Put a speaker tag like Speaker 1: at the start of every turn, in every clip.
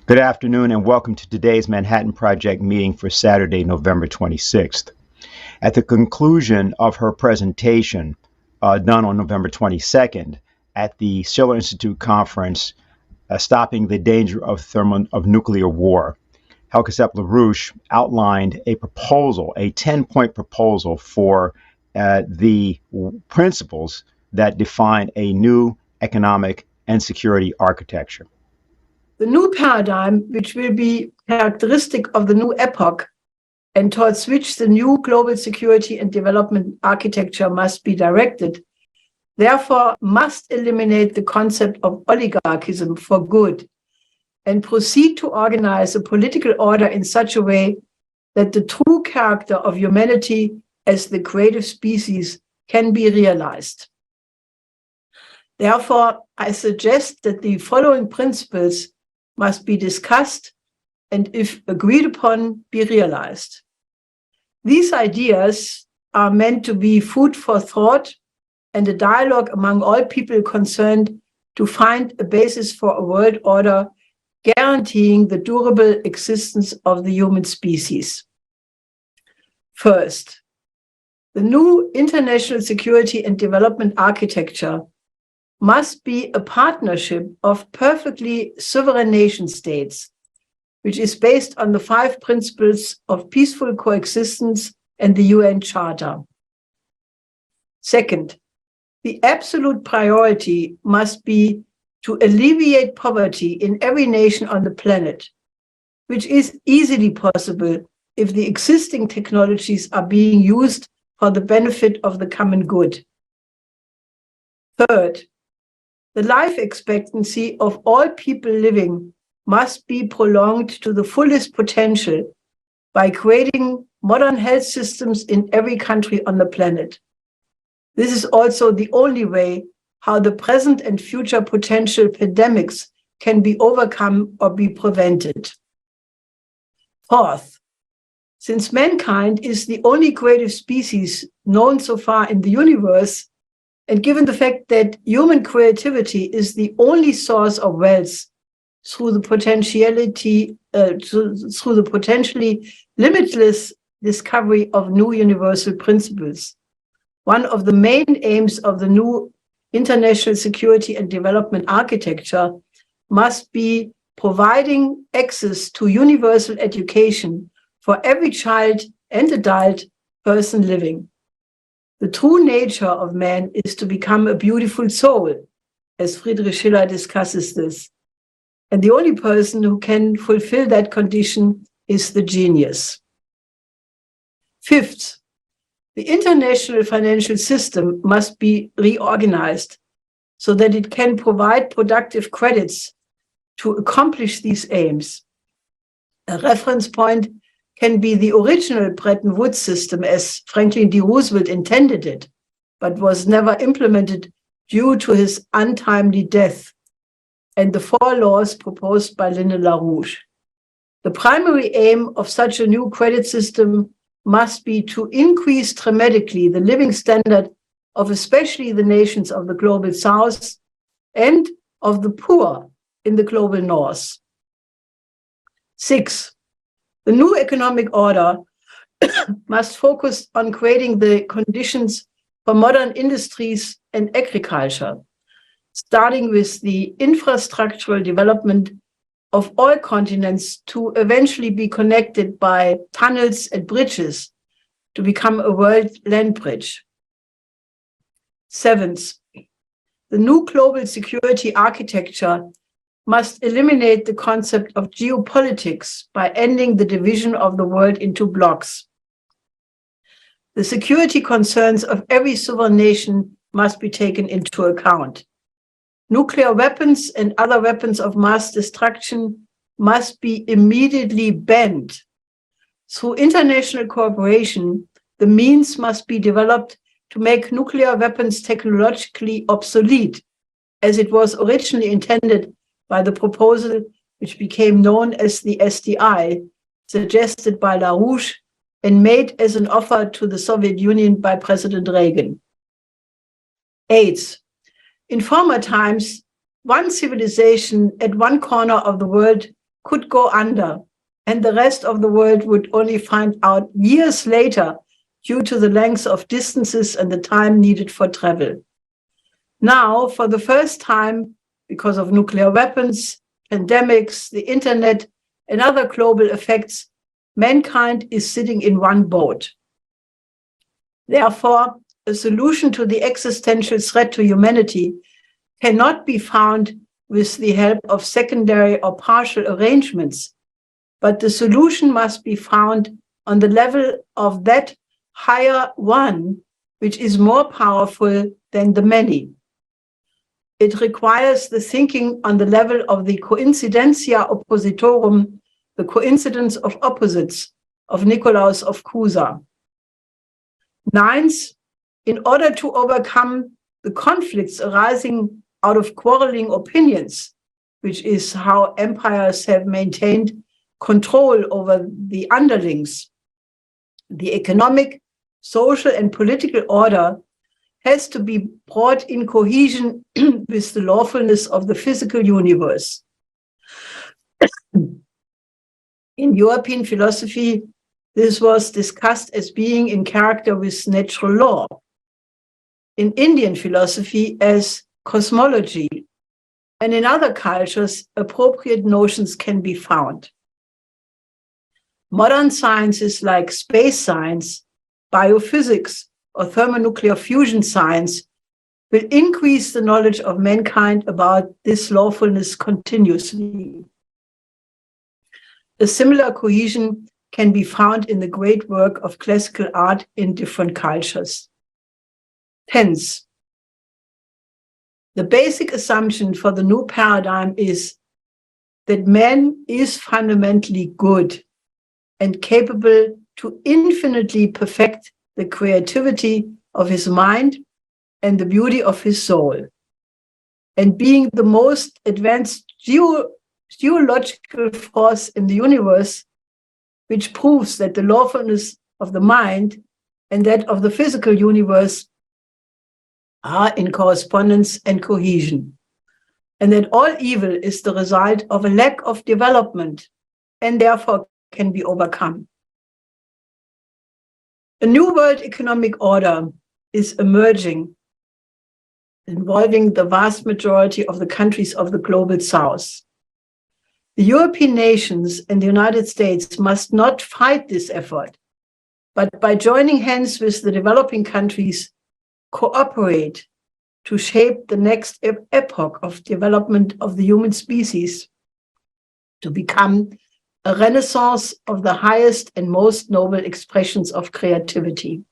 Speaker 1: Good afternoon and welcome to today's Manhattan Project meeting for Saturday, November 26th. At the conclusion of her presentation done on November 22nd at the Schiller Institute conference, Stopping the Danger of Nuclear War, Helga LaRouche outlined a proposal, a 10-point proposal for the principles that define a new economic and security architecture.
Speaker 2: The new paradigm, which will be characteristic of the new epoch and towards which the new global security and development architecture must be directed, therefore must eliminate the concept of oligarchism for good and proceed to organize a political order in such a way that the true character of humanity as the creative species can be realized. Therefore, I suggest that the following principles must be discussed and, if agreed upon, be realized. These ideas are meant to be food for thought and a dialogue among all people concerned to find a basis for a world order guaranteeing the durable existence of the human species. First, the new international security and development architecture must be a partnership of perfectly sovereign nation states, which is based on the 5 principles of peaceful coexistence and the UN Charter. Second, the absolute priority must be to alleviate poverty in every nation on the planet, which is easily possible if the existing technologies are being used for the benefit of the common good. Third, the life expectancy of all people living must be prolonged to the fullest potential by creating modern health systems in every country on the planet. This is also the only way how the present and future potential pandemics can be overcome or be prevented. Fourth, since mankind is the only creative species known so far in the universe, and given the fact that human creativity is the only source of wealth through the potentially limitless discovery of new universal principles, one of the main aims of the new international security and development architecture must be providing access to universal education for every child and adult person living. The true nature of man is to become a beautiful soul, as Friedrich Schiller discusses this. And the only person who can fulfill that condition is the genius. Fifth, the international financial system must be reorganized so that it can provide productive credits to accomplish these aims. A reference point can be the original Bretton Woods system as Franklin D. Roosevelt intended it, but was never implemented due to his untimely death, and the 4 laws proposed by Lyndon LaRouche. The primary aim of such a new credit system must be to increase dramatically the living standard of especially the nations of the global south and of the poor in the global north. 6, the new economic order must focus on creating the conditions for modern industries and agriculture, starting with the infrastructural development of all continents to eventually be connected by tunnels and bridges to become a world land bridge. 7th, the new global security architecture must eliminate the concept of geopolitics by ending the division of the world into blocks. The security concerns of every sovereign nation must be taken into account. Nuclear weapons and other weapons of mass destruction must be immediately banned. Through international cooperation, the means must be developed to make nuclear weapons technologically obsolete, as it was originally intended by the proposal which became known as the SDI, suggested by LaRouche and made as an offer to the Soviet Union by President Reagan. 8th, in former times, one civilization at one corner of the world could go under, and the rest of the world would only find out years later due to the length of distances and the time needed for travel. Now, for the first time, because of nuclear weapons, pandemics, the internet, and other global effects, mankind is sitting in one boat. Therefore, a solution to the existential threat to humanity cannot be found with the help of secondary or partial arrangements, but the solution must be found on the level of that higher one, which is more powerful than the many. It requires the thinking on the level of the coincidentia oppositorum, the coincidence of opposites, of Nicolaus of Cusa. Ninth, in order to overcome the conflicts arising out of quarreling opinions, which is how empires have maintained control over the underlings, the economic, social, and political order has to be brought in cohesion with the lawfulness of the physical universe. In European philosophy, this was discussed as being in character with natural law. In Indian philosophy as cosmology, and in other cultures, appropriate notions can be found. Modern sciences like space science, biophysics, or thermonuclear fusion science will increase the knowledge of mankind about this lawfulness continuously. A similar cohesion can be found in the great work of classical art in different cultures. Hence, the basic assumption for the new paradigm is that man is fundamentally good and capable to infinitely perfect the creativity of his mind and the beauty of his soul. And being the most advanced geological force in the universe, which proves that the lawfulness of the mind and that of the physical universe are in correspondence and cohesion, and that all evil is the result of a lack of development and therefore can be overcome. A new world economic order is emerging, involving the vast majority of the countries of the global south. The European nations and the United States must not fight this effort, but by joining hands with the developing countries, cooperate to shape the next epoch of development of the human species to become a renaissance of the highest and most noble expressions of creativity.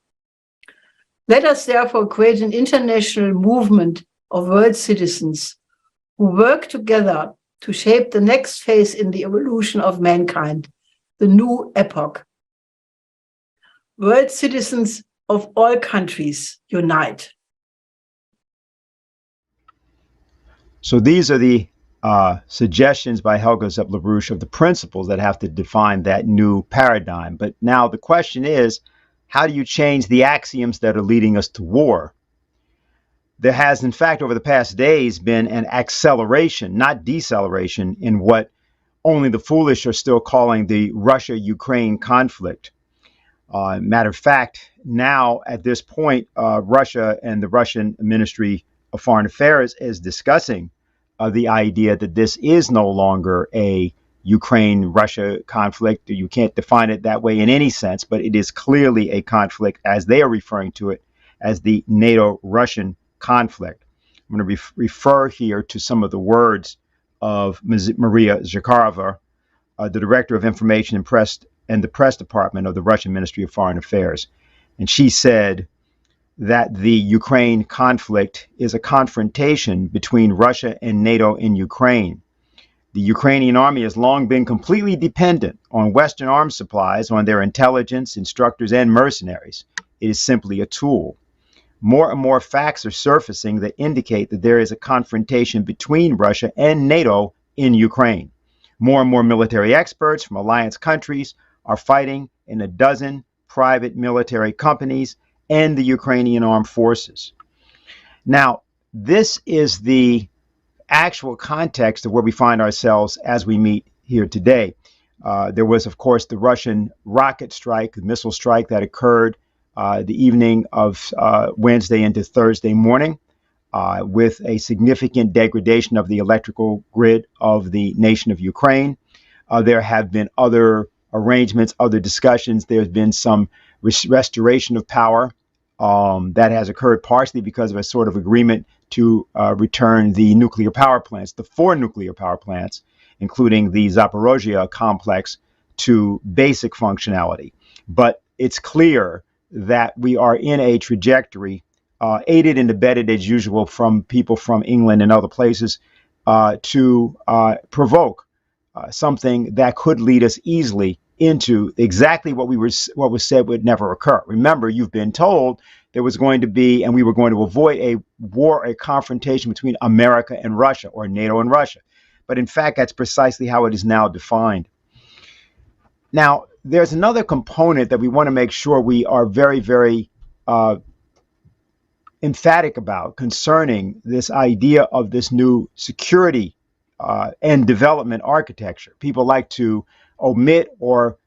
Speaker 2: Let us therefore create an international movement of world citizens who work together to shape the next phase in the evolution of mankind, the new epoch. World citizens of all countries unite.
Speaker 1: So these are the suggestions by Helga Zepp-LaRouche of the principles that have to define that new paradigm. But now the question is, how do you change the axioms that are leading us to war? There has, in fact, over the past days been an acceleration, not deceleration, in what only the foolish are still calling the Russia-Ukraine conflict. Matter of fact, now at this point, Russia and the Russian Ministry of Foreign Affairs is discussing the idea that this is no longer a Ukraine-Russia conflict. You can't define it that way in any sense, but it is clearly a conflict, as they are referring to it, as the NATO-Russian conflict. I'm going to refer here to some of the words of Maria Zakharova, the Director of Information and Press and the Press Department of the Russian Ministry of Foreign Affairs. And she said that the Ukraine conflict is a confrontation between Russia and NATO in Ukraine. The Ukrainian army has long been completely dependent on Western arms supplies, on their intelligence, instructors, and mercenaries. It is simply a tool. More and more facts are surfacing that indicate that there is a confrontation between Russia and NATO in Ukraine. More and more military experts from alliance countries are fighting in a dozen private military companies and the Ukrainian armed forces. Now, this is the actual context of where we find ourselves as we meet here today. There was, of course, the Russian rocket strike, the missile strike that occurred the evening of Wednesday into Thursday morning, with a significant degradation of the electrical grid of the nation of Ukraine. There have been other arrangements, other discussions. There's been some restoration of power that has occurred partially because of a sort of agreement to return the nuclear power plants, the 4 nuclear power plants, including the Zaporozhye complex, to basic functionality. But it's clear that we are in a trajectory, aided and abetted as usual from people from England and other places, to provoke something that could lead us easily into exactly what was said would never occur. Remember, you've been told there was going to be, and we were going to avoid a war, a confrontation between America and Russia, or NATO and Russia. But in fact, that's precisely how it is now defined. Now, there's another component that we want to make sure we are very, very emphatic about concerning this idea of this new security and development architecture. People like to omit or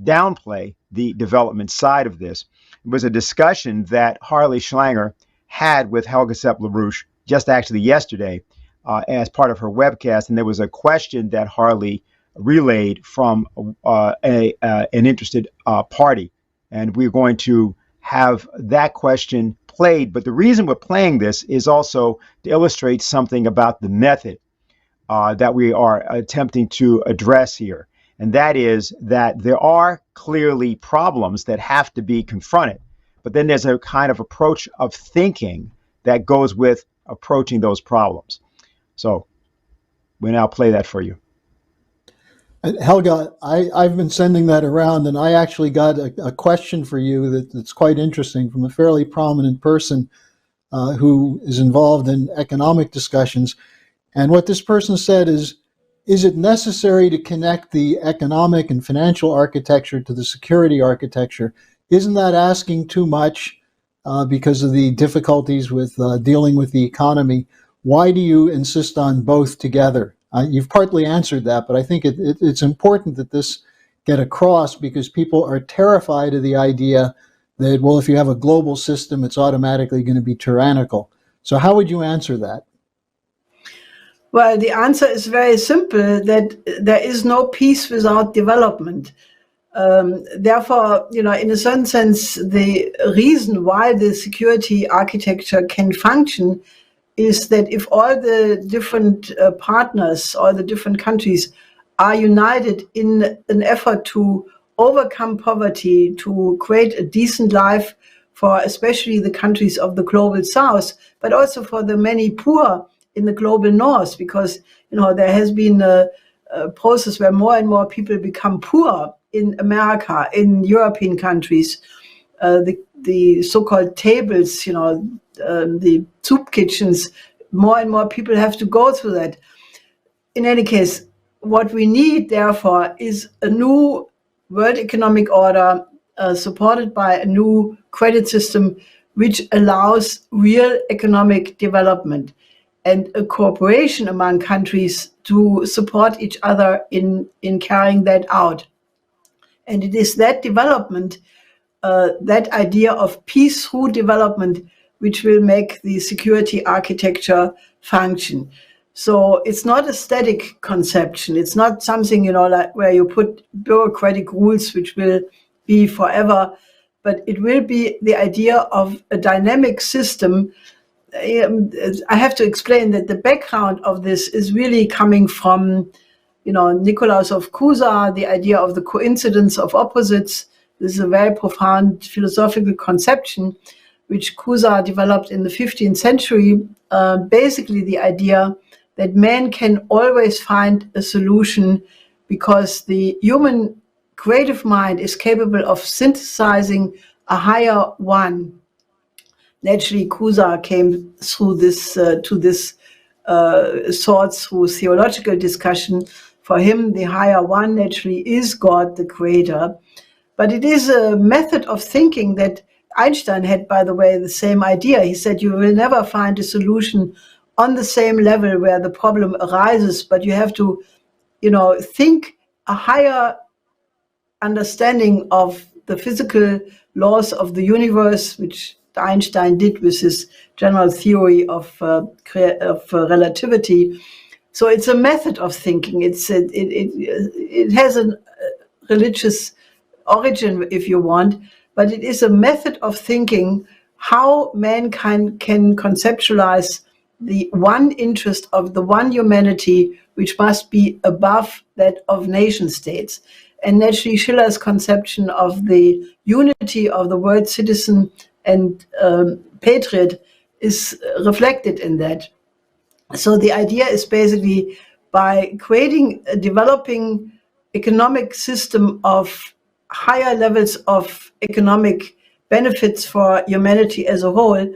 Speaker 1: downplay the development side of this. It was a discussion that Harley Schlanger had with Helga Sepp-LaRouche just actually yesterday as part of her webcast, and there was a question that Harley relayed from an interested party, and we're going to have that question played. But the reason we're playing this is also to illustrate something about the method that we are attempting to address here. And that is that there are clearly problems that have to be confronted. But then there's a kind of approach of thinking that goes with approaching those problems. So we now play that for you.
Speaker 3: Helga, I've been sending that around, and I actually got a question for you that's quite interesting from a fairly prominent person who is involved in economic discussions. And what this person said is it necessary to connect the economic and financial architecture to the security architecture? Isn't that asking too much because of the difficulties with dealing with the economy? Why do you insist on both together? You've partly answered that, but I think it's important that this get across, because people are terrified of the idea that, well, if you have a global system, it's automatically going to be tyrannical. So how would you answer that?
Speaker 2: Well, the answer is very simple, that there is no peace without development. Therefore, in a certain sense, the reason why the security architecture can function is that if all the different partners, all the different countries are united in an effort to overcome poverty, to create a decent life for especially the countries of the global south, but also for the many poor in the global north, because there has been a process where more and more people become poor in America, in European countries. The so-called tables, the soup kitchens, more and more people have to go through that. In any case, what we need, therefore, is a new world economic order supported by a new credit system which allows real economic development and a cooperation among countries to support each other in carrying that out. And it is that development, that idea of peace through development, which will make the security architecture function. So it's not a static conception. It's not something, like where you put bureaucratic rules which will be forever, but it will be the idea of a dynamic system. I have to explain that the background of this is really coming from, Nicolaus of Cusa, the idea of the coincidence of opposites. This is a very profound philosophical conception which Cusa developed in the 15th century. Basically the idea that man can always find a solution because the human creative mind is capable of synthesizing a higher one. Naturally, Cusa came through this to this thought through theological discussion. For him, the higher one naturally is God, the creator. But it is a method of thinking that Einstein had, by the way, the same idea. He said you will never find a solution on the same level where the problem arises, but you have to think a higher understanding of the physical laws of the universe, which Einstein did with his general theory of relativity. So it's a method of thinking. It has a religious origin, if you want, but it is a method of thinking how mankind can conceptualize the one interest of the one humanity, which must be above that of nation states. And naturally, Schiller's conception of the unity of the word citizen and patriot is reflected in that. So the idea is basically by creating a developing economic system of higher levels of economic benefits for humanity as a whole,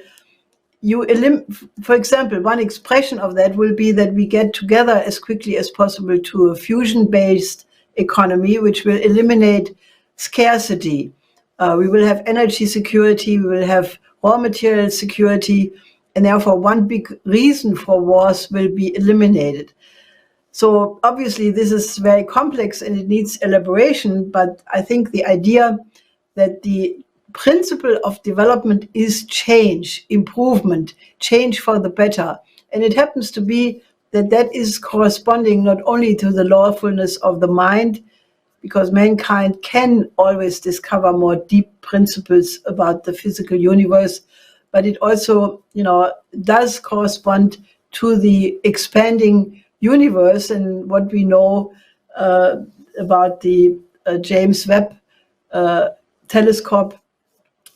Speaker 2: for example, one expression of that will be that we get together as quickly as possible to a fusion-based economy, which will eliminate scarcity. We will have energy security, we will have raw material security, and therefore one big reason for wars will be eliminated. So obviously this is very complex and it needs elaboration, but I think the idea that the principle of development is change, improvement, change for the better. And it happens to be that that is corresponding not only to the lawfulness of the mind, because mankind can always discover more deep principles about the physical universe, but it also, does correspond to the expanding universe and what we know about the James Webb telescope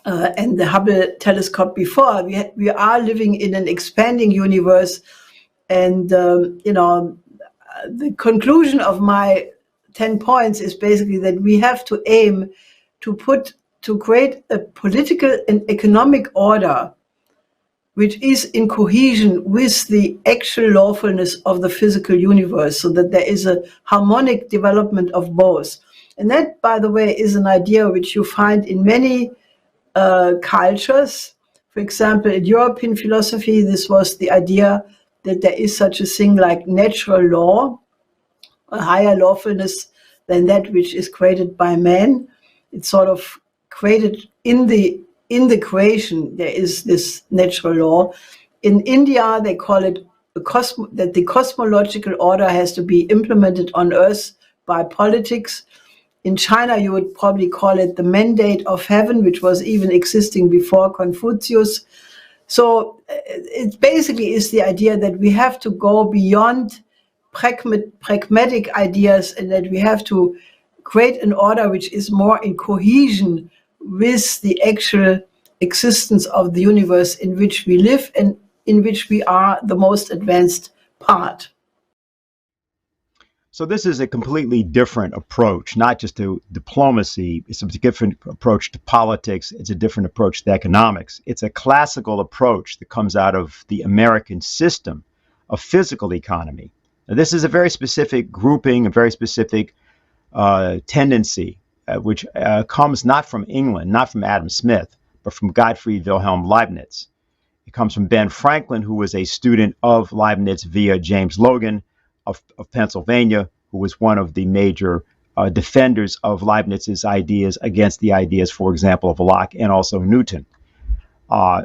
Speaker 2: and the Hubble telescope before. We are living in an expanding universe, and the conclusion of my 10 points is basically that we have to aim to create a political and economic order which is in cohesion with the actual lawfulness of the physical universe, so that there is a harmonic development of both. And that, by the way, is an idea which you find in many cultures. For example, in European philosophy, this was the idea that there is such a thing like natural law, a higher lawfulness than that which is created by man. It's sort of created in the creation. There is this natural law. In India, they call it that the cosmological order has to be implemented on Earth by politics. In China, you would probably call it the mandate of heaven, which was even existing before Confucius. So it basically is the idea that we have to go beyond pragmatic ideas, and that we have to create an order which is more in cohesion with the actual existence of the universe in which we live and in which we are the most advanced part.
Speaker 1: So this is a completely different approach, not just to diplomacy. It's a different approach to politics. It's a different approach to economics. It's a classical approach that comes out of the American system of physical economy. Now, this is a very specific grouping, a very specific tendency, which comes not from England, not from Adam Smith, but from Gottfried Wilhelm Leibniz. It comes from Ben Franklin, who was a student of Leibniz via James Logan of Pennsylvania, who was one of the major defenders of Leibniz's ideas against the ideas, for example, of Locke and also Newton.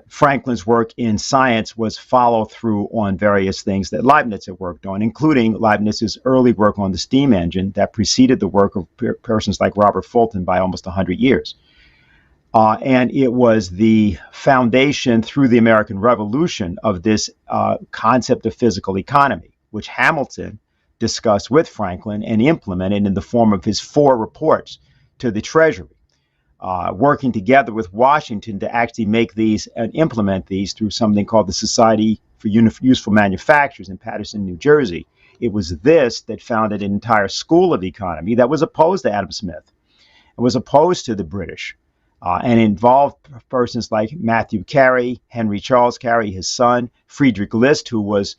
Speaker 1: Franklin's work in science was follow through on various things that Leibniz had worked on, including Leibniz's early work on the steam engine that preceded the work of persons like Robert Fulton by almost 100 years. And it was the foundation through the American Revolution of this concept of physical economy, which Hamilton discussed with Franklin and implemented in the form of his 4 reports to the Treasury. Working together with Washington to actually make these and implement these through something called the Society for Useful Manufactures in Paterson, New Jersey. It was this that founded an entire school of economy that was opposed to Adam Smith. It was opposed to the British and involved persons like Matthew Carey, Henry Charles Carey, his son, Friedrich List, who was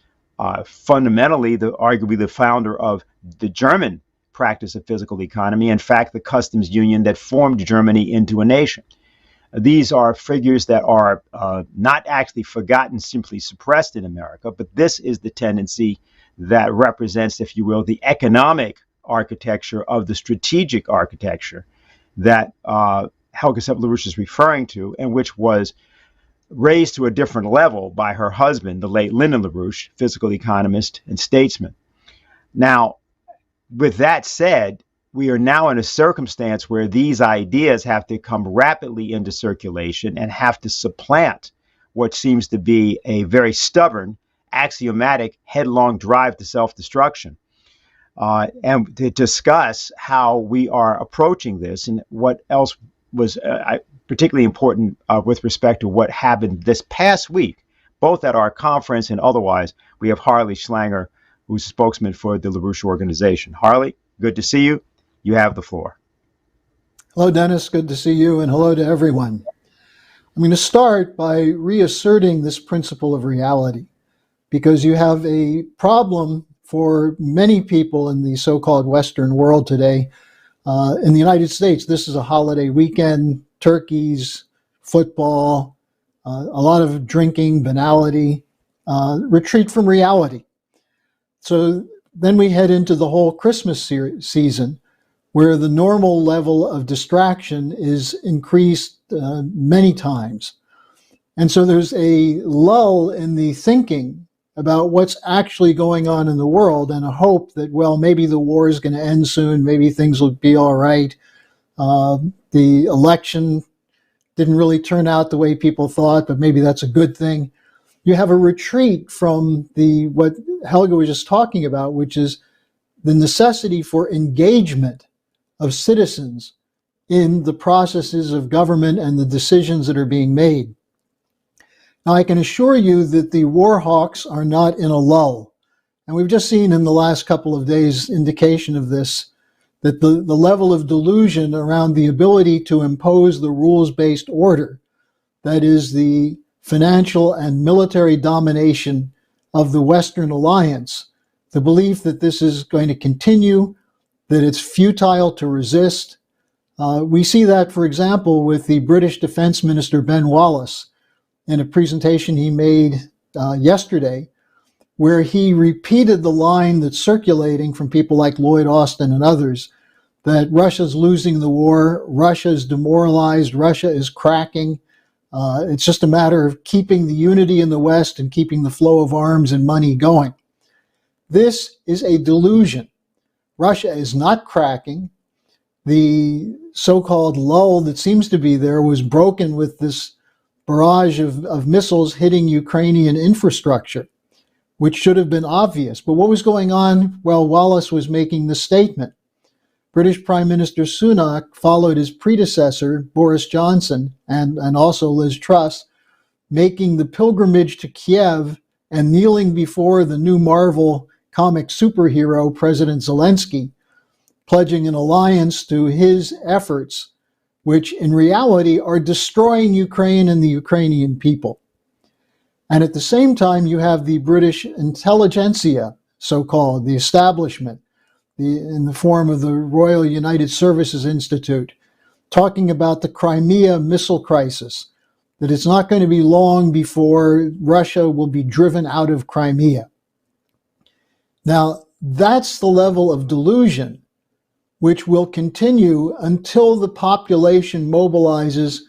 Speaker 1: fundamentally arguably the founder of the German practice of physical economy, in fact, the customs union that formed Germany into a nation. These are figures that are not actually forgotten, simply suppressed in America, but this is the tendency that represents, if you will, the economic architecture of the strategic architecture that Helga Sepetl-LaRouche is referring to, and which was raised to a different level by her husband, the late Lyndon LaRouche, physical economist and statesman. Now, with that said, we are now in a circumstance where these ideas have to come rapidly into circulation and have to supplant what seems to be a very stubborn, axiomatic, headlong drive to self-destruction. And to discuss how we are approaching this and what else was particularly important with respect to what happened this past week, both at our conference and otherwise, we have Harley Schlanger, who's a spokesman for the LaRouche organization. Harley, good to see you. You have the floor.
Speaker 3: Hello, Dennis. Good to see you, and hello to everyone. I'm going to start by reasserting this principle of reality, because you have a problem for many people in the so-called Western world today. In the United States, this is a holiday weekend, turkeys, football, a lot of drinking, banality, retreat from reality. So then we head into the whole Christmas season, where the normal level of distraction is increased many times. And so there's a lull in the thinking about what's actually going on in the world, and a hope that, well, maybe the war is going to end soon, maybe things will be all right. The election didn't really turn out the way people thought, but maybe that's a good thing. You have a retreat from what Helga was just talking about, which is the necessity for engagement of citizens in the processes of government and the decisions that are being made. Now, I can assure you that the war hawks are not in a lull. And we've just seen in the last couple of days indication of this, that the level of delusion around the ability to impose the rules-based order, that is the financial and military domination of the Western alliance, the belief that this is going to continue, that it's futile to resist. We see that, for example, with the British Defense Minister Ben Wallace, in a presentation he made yesterday, where he repeated the line that's circulating from people like Lloyd Austin and others, that Russia's losing the war, Russia is demoralized, Russia is cracking. It's just a matter of keeping the unity in the West and keeping the flow of arms and money going. This is a delusion. Russia is not cracking. The so-called lull that seems to be there was broken with this barrage of missiles hitting Ukrainian infrastructure, which should have been obvious. But what was going on while Wallace was making this statement? British Prime Minister Sunak followed his predecessor, Boris Johnson, and also Liz Truss, making the pilgrimage to Kiev and kneeling before the new Marvel comic superhero, President Zelensky, pledging an alliance to his efforts, which in reality are destroying Ukraine and the Ukrainian people. And at the same time, you have the British intelligentsia, so-called, the establishment, in the form of the Royal United Services Institute, talking about the Crimea missile crisis, that it's not going to be long before Russia will be driven out of Crimea. Now, that's the level of delusion which will continue until the population mobilizes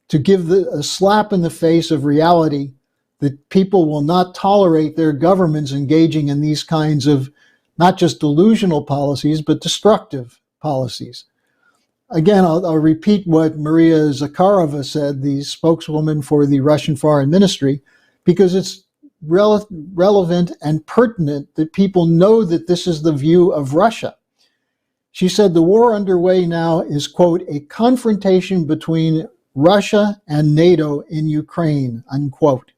Speaker 3: to give a slap in the face of reality that people will not tolerate their governments engaging in these kinds of not just delusional policies, but destructive policies. Again, I'll repeat what Maria Zakharova said, the spokeswoman for the Russian Foreign Ministry, because it's relevant and pertinent that people know that this is the view of Russia. She said the war underway now is, quote, a confrontation between Russia and NATO in Ukraine, unquote.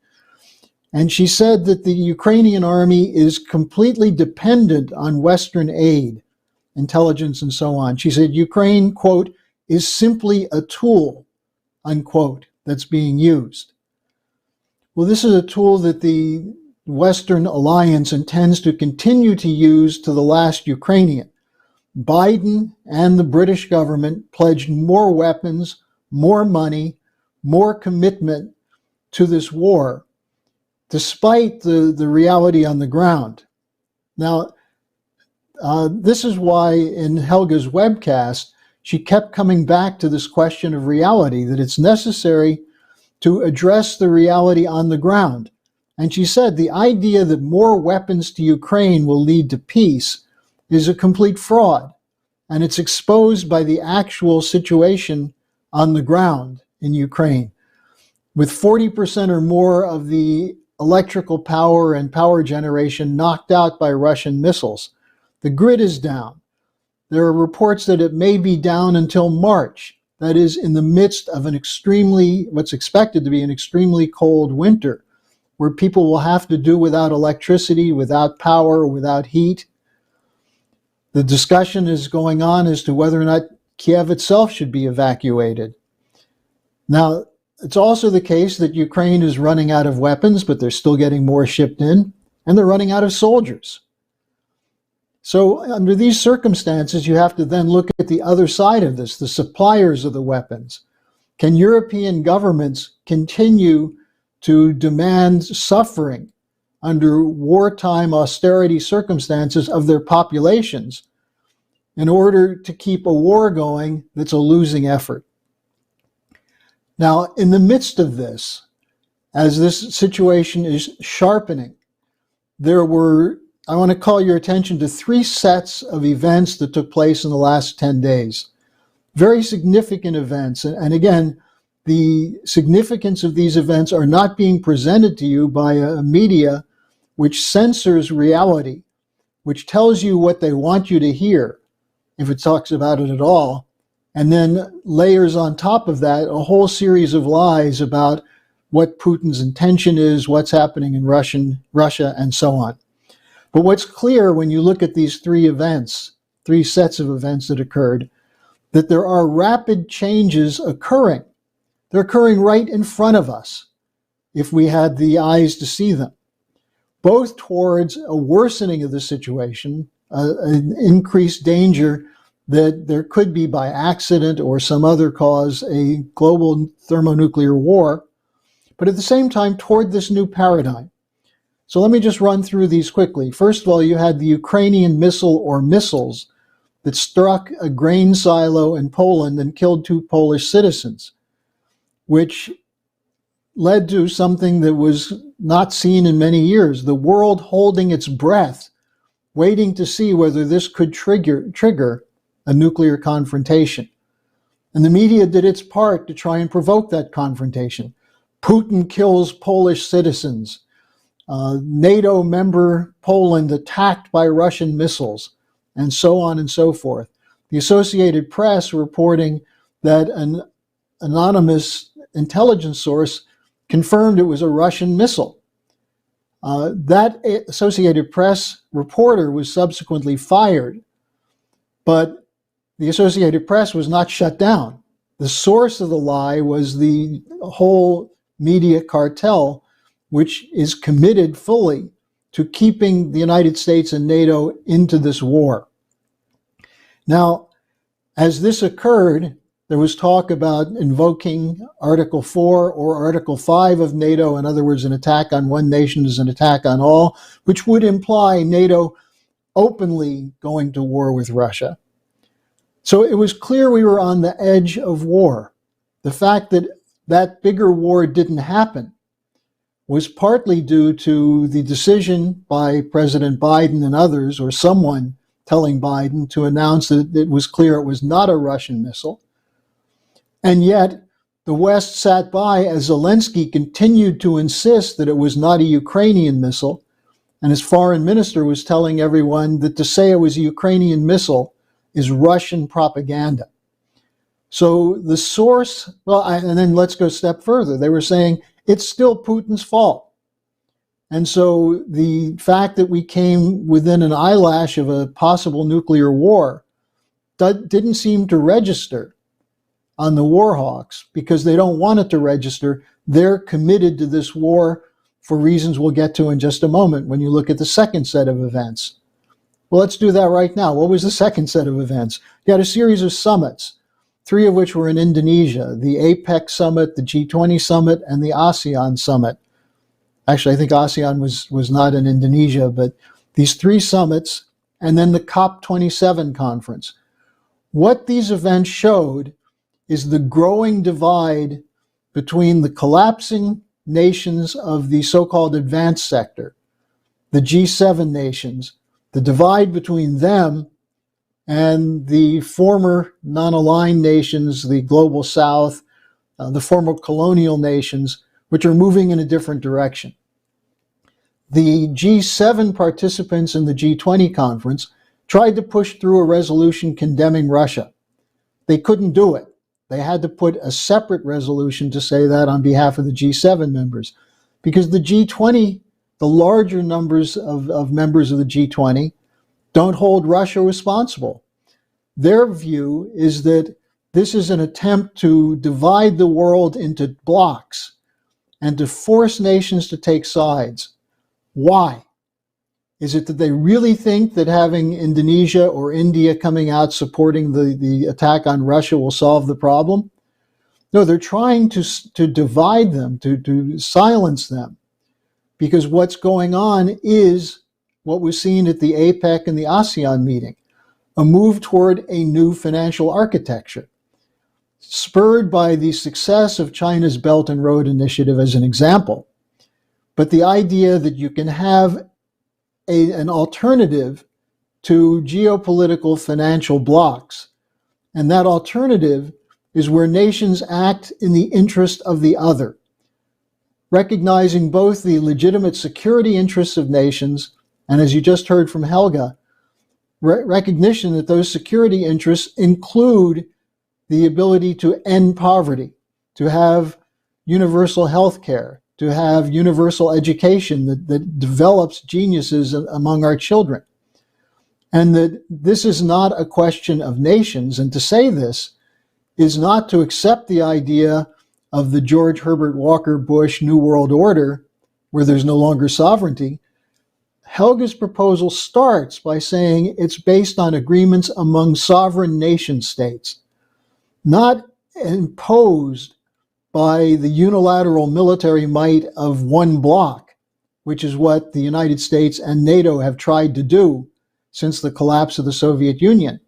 Speaker 3: And she said that the Ukrainian army is completely dependent on Western aid, intelligence, and so on. She said Ukraine, quote, is simply a tool, unquote, that's being used. Well, this is a tool that the Western alliance intends to continue to use to the last Ukrainian. Biden and the British government pledged more weapons, more money, more commitment to this war, despite the reality on the ground. Now, this is why in Helga's webcast, she kept coming back to this question of reality, that it's necessary to address the reality on the ground. And she said the idea that more weapons to Ukraine will lead to peace is a complete fraud. And it's exposed by the actual situation on the ground in Ukraine. With 40% or more of the electrical power and power generation knocked out by Russian missiles, the grid is down. There are reports that it may be down until March. That is, in the midst of what's expected to be an extremely cold winter, where people will have to do without electricity, without power, without heat. The discussion is going on as to whether or not Kiev itself should be evacuated. Now, it's also the case that Ukraine is running out of weapons, but they're still getting more shipped in, and they're running out of soldiers. So under these circumstances, you have to then look at the other side of this, the suppliers of the weapons. Can European governments continue to demand suffering under wartime austerity circumstances of their populations in order to keep a war going that's a losing effort? Now, in the midst of this, as this situation is sharpening, I want to call your attention to 3 sets of events that took place in the last 10 days. Very significant events. And again, the significance of these events are not being presented to you by a media which censors reality, which tells you what they want you to hear, if it talks about it at all, and then layers on top of that a whole series of lies about what Putin's intention is, what's happening in Russia, and so on. But what's clear when you look at these 3 sets of events that occurred, that there are rapid changes occurring. They're occurring right in front of us, if we had the eyes to see them, both towards a worsening of the situation, an increased danger that there could be by accident or some other cause a global thermonuclear war, but at the same time toward this new paradigm. So let me just run through these quickly. First of all, you had the Ukrainian missile or missiles that struck a grain silo in Poland and killed 2 Polish citizens, which led to something that was not seen in many years, the world holding its breath, waiting to see whether this could trigger a nuclear confrontation. And the media did its part to try and provoke that confrontation. Putin kills Polish citizens. NATO member Poland attacked by Russian missiles, and so on and so forth. The Associated Press reporting that an anonymous intelligence source confirmed it was a Russian missile. That Associated Press reporter was subsequently fired, but the Associated Press was not shut down. The source of the lie was the whole media cartel, which is committed fully to keeping the United States and NATO into this war. Now, as this occurred, there was talk about invoking Article 4 or Article 5 of NATO. In other words, an attack on one nation is an attack on all, which would imply NATO openly going to war with Russia. So it was clear we were on the edge of war. The fact that that bigger war didn't happen was partly due to the decision by President Biden and others, or someone telling Biden to announce that it was clear it was not a Russian missile. And yet, the West sat by as Zelensky continued to insist that it was not a Ukrainian missile, and his foreign minister was telling everyone that to say it was a Ukrainian missile is Russian propaganda. So the source, and then let's go a step further. They were saying it's still Putin's fault. And so the fact that we came within an eyelash of a possible nuclear war didn't seem to register on the war hawks, because they don't want it to register. They're committed to this war for reasons we'll get to in just a moment when you look at the second set of events. Well, let's do that right now. What was the second set of events? You had a series of summits, 3 of which were in Indonesia, the APEC summit, the G20 summit, and the ASEAN summit. Actually, I think ASEAN was not in Indonesia, but these three summits, and then the COP27 conference. What these events showed is the growing divide between the collapsing nations of the so-called advanced sector, the G7 nations, the divide between them and the former non-aligned nations, the global south, the former colonial nations, which are moving in a different direction. The G7 participants in the G20 conference tried to push through a resolution condemning Russia. They couldn't do it. They had to put a separate resolution to say that on behalf of the G7 members, because the G20, the larger numbers of members of the G20, don't hold Russia responsible. Their view is that this is an attempt to divide the world into blocks and to force nations to take sides. Why? Is it that they really think that having Indonesia or India coming out supporting the attack on Russia will solve the problem? No, they're trying to divide them, to silence them, because what's going on is what was seen at the APEC and the ASEAN meeting, a move toward a new financial architecture, spurred by the success of China's Belt and Road Initiative as an example. But the idea that you can have an alternative to geopolitical financial blocks, and that alternative is where nations act in the interest of the other, recognizing both the legitimate security interests of nations, and as you just heard from Helga, recognition that those security interests include the ability to end poverty, to have universal health care, to have universal education that develops geniuses among our children. And that this is not a question of nations. And to say this is not to accept the idea of the George Herbert Walker Bush New World Order, where there's no longer sovereignty. Helga's proposal starts by saying it's based on agreements among sovereign nation states, not imposed by the unilateral military might of one bloc, which is what the United States and NATO have tried to do since the collapse of the Soviet Union,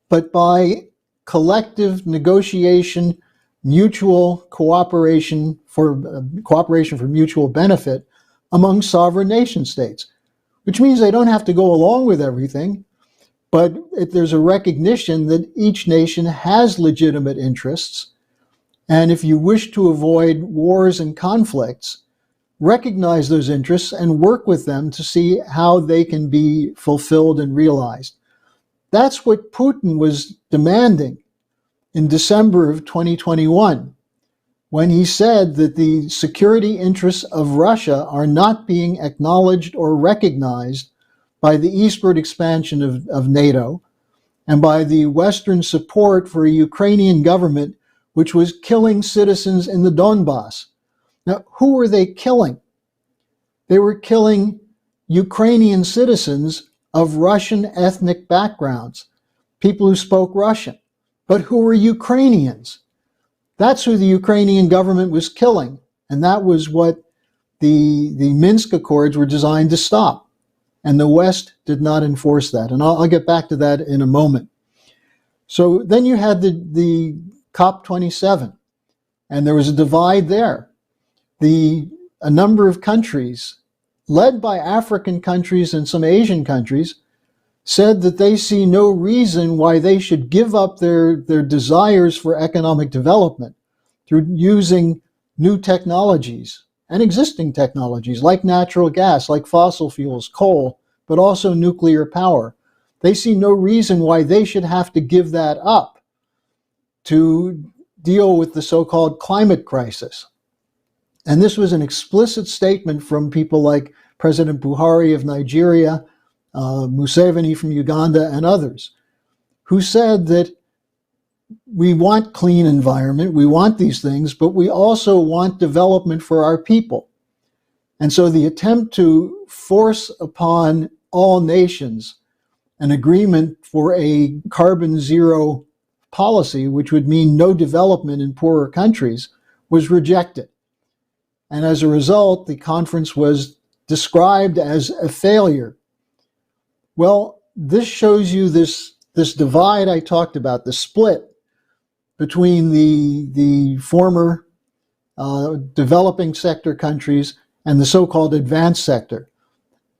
Speaker 3: but by collective negotiation, mutual cooperation for mutual benefit among sovereign nation states, which means they don't have to go along with everything, but there's a recognition that each nation has legitimate interests. And if you wish to avoid wars and conflicts, recognize those interests and work with them to see how they can be fulfilled and realized. That's what Putin was demanding in December of 2021, when he said that the security interests of Russia are not being acknowledged or recognized by the eastward expansion of NATO and by the Western support for a Ukrainian government which was killing citizens in the Donbass. Now, who were they killing? They were killing Ukrainian citizens of Russian ethnic backgrounds, people who spoke Russian. But who were Ukrainians? That's who the Ukrainian government was killing. And that was what the Minsk Accords were designed to stop. And the West did not enforce that. And I'll get back to that in a moment. So then you had the COP27, and there was a divide there. A number of countries, led by African countries and some Asian countries, said that they see no reason why they should give up their desires for economic development through using new technologies and existing technologies like natural gas, like fossil fuels, coal, but also nuclear power. They see no reason why they should have to give that up to deal with the so-called climate crisis. And this was an explicit statement from people like President Buhari of Nigeria, Museveni from Uganda, and others, who said that we want clean environment, we want these things, but we also want development for our people. And so the attempt to force upon all nations an agreement for a carbon zero policy, which would mean no development in poorer countries, was rejected. And as a result, the conference was described as a failure. Well, this shows you this divide I talked about, the split between the former developing sector countries and the so-called advanced sector.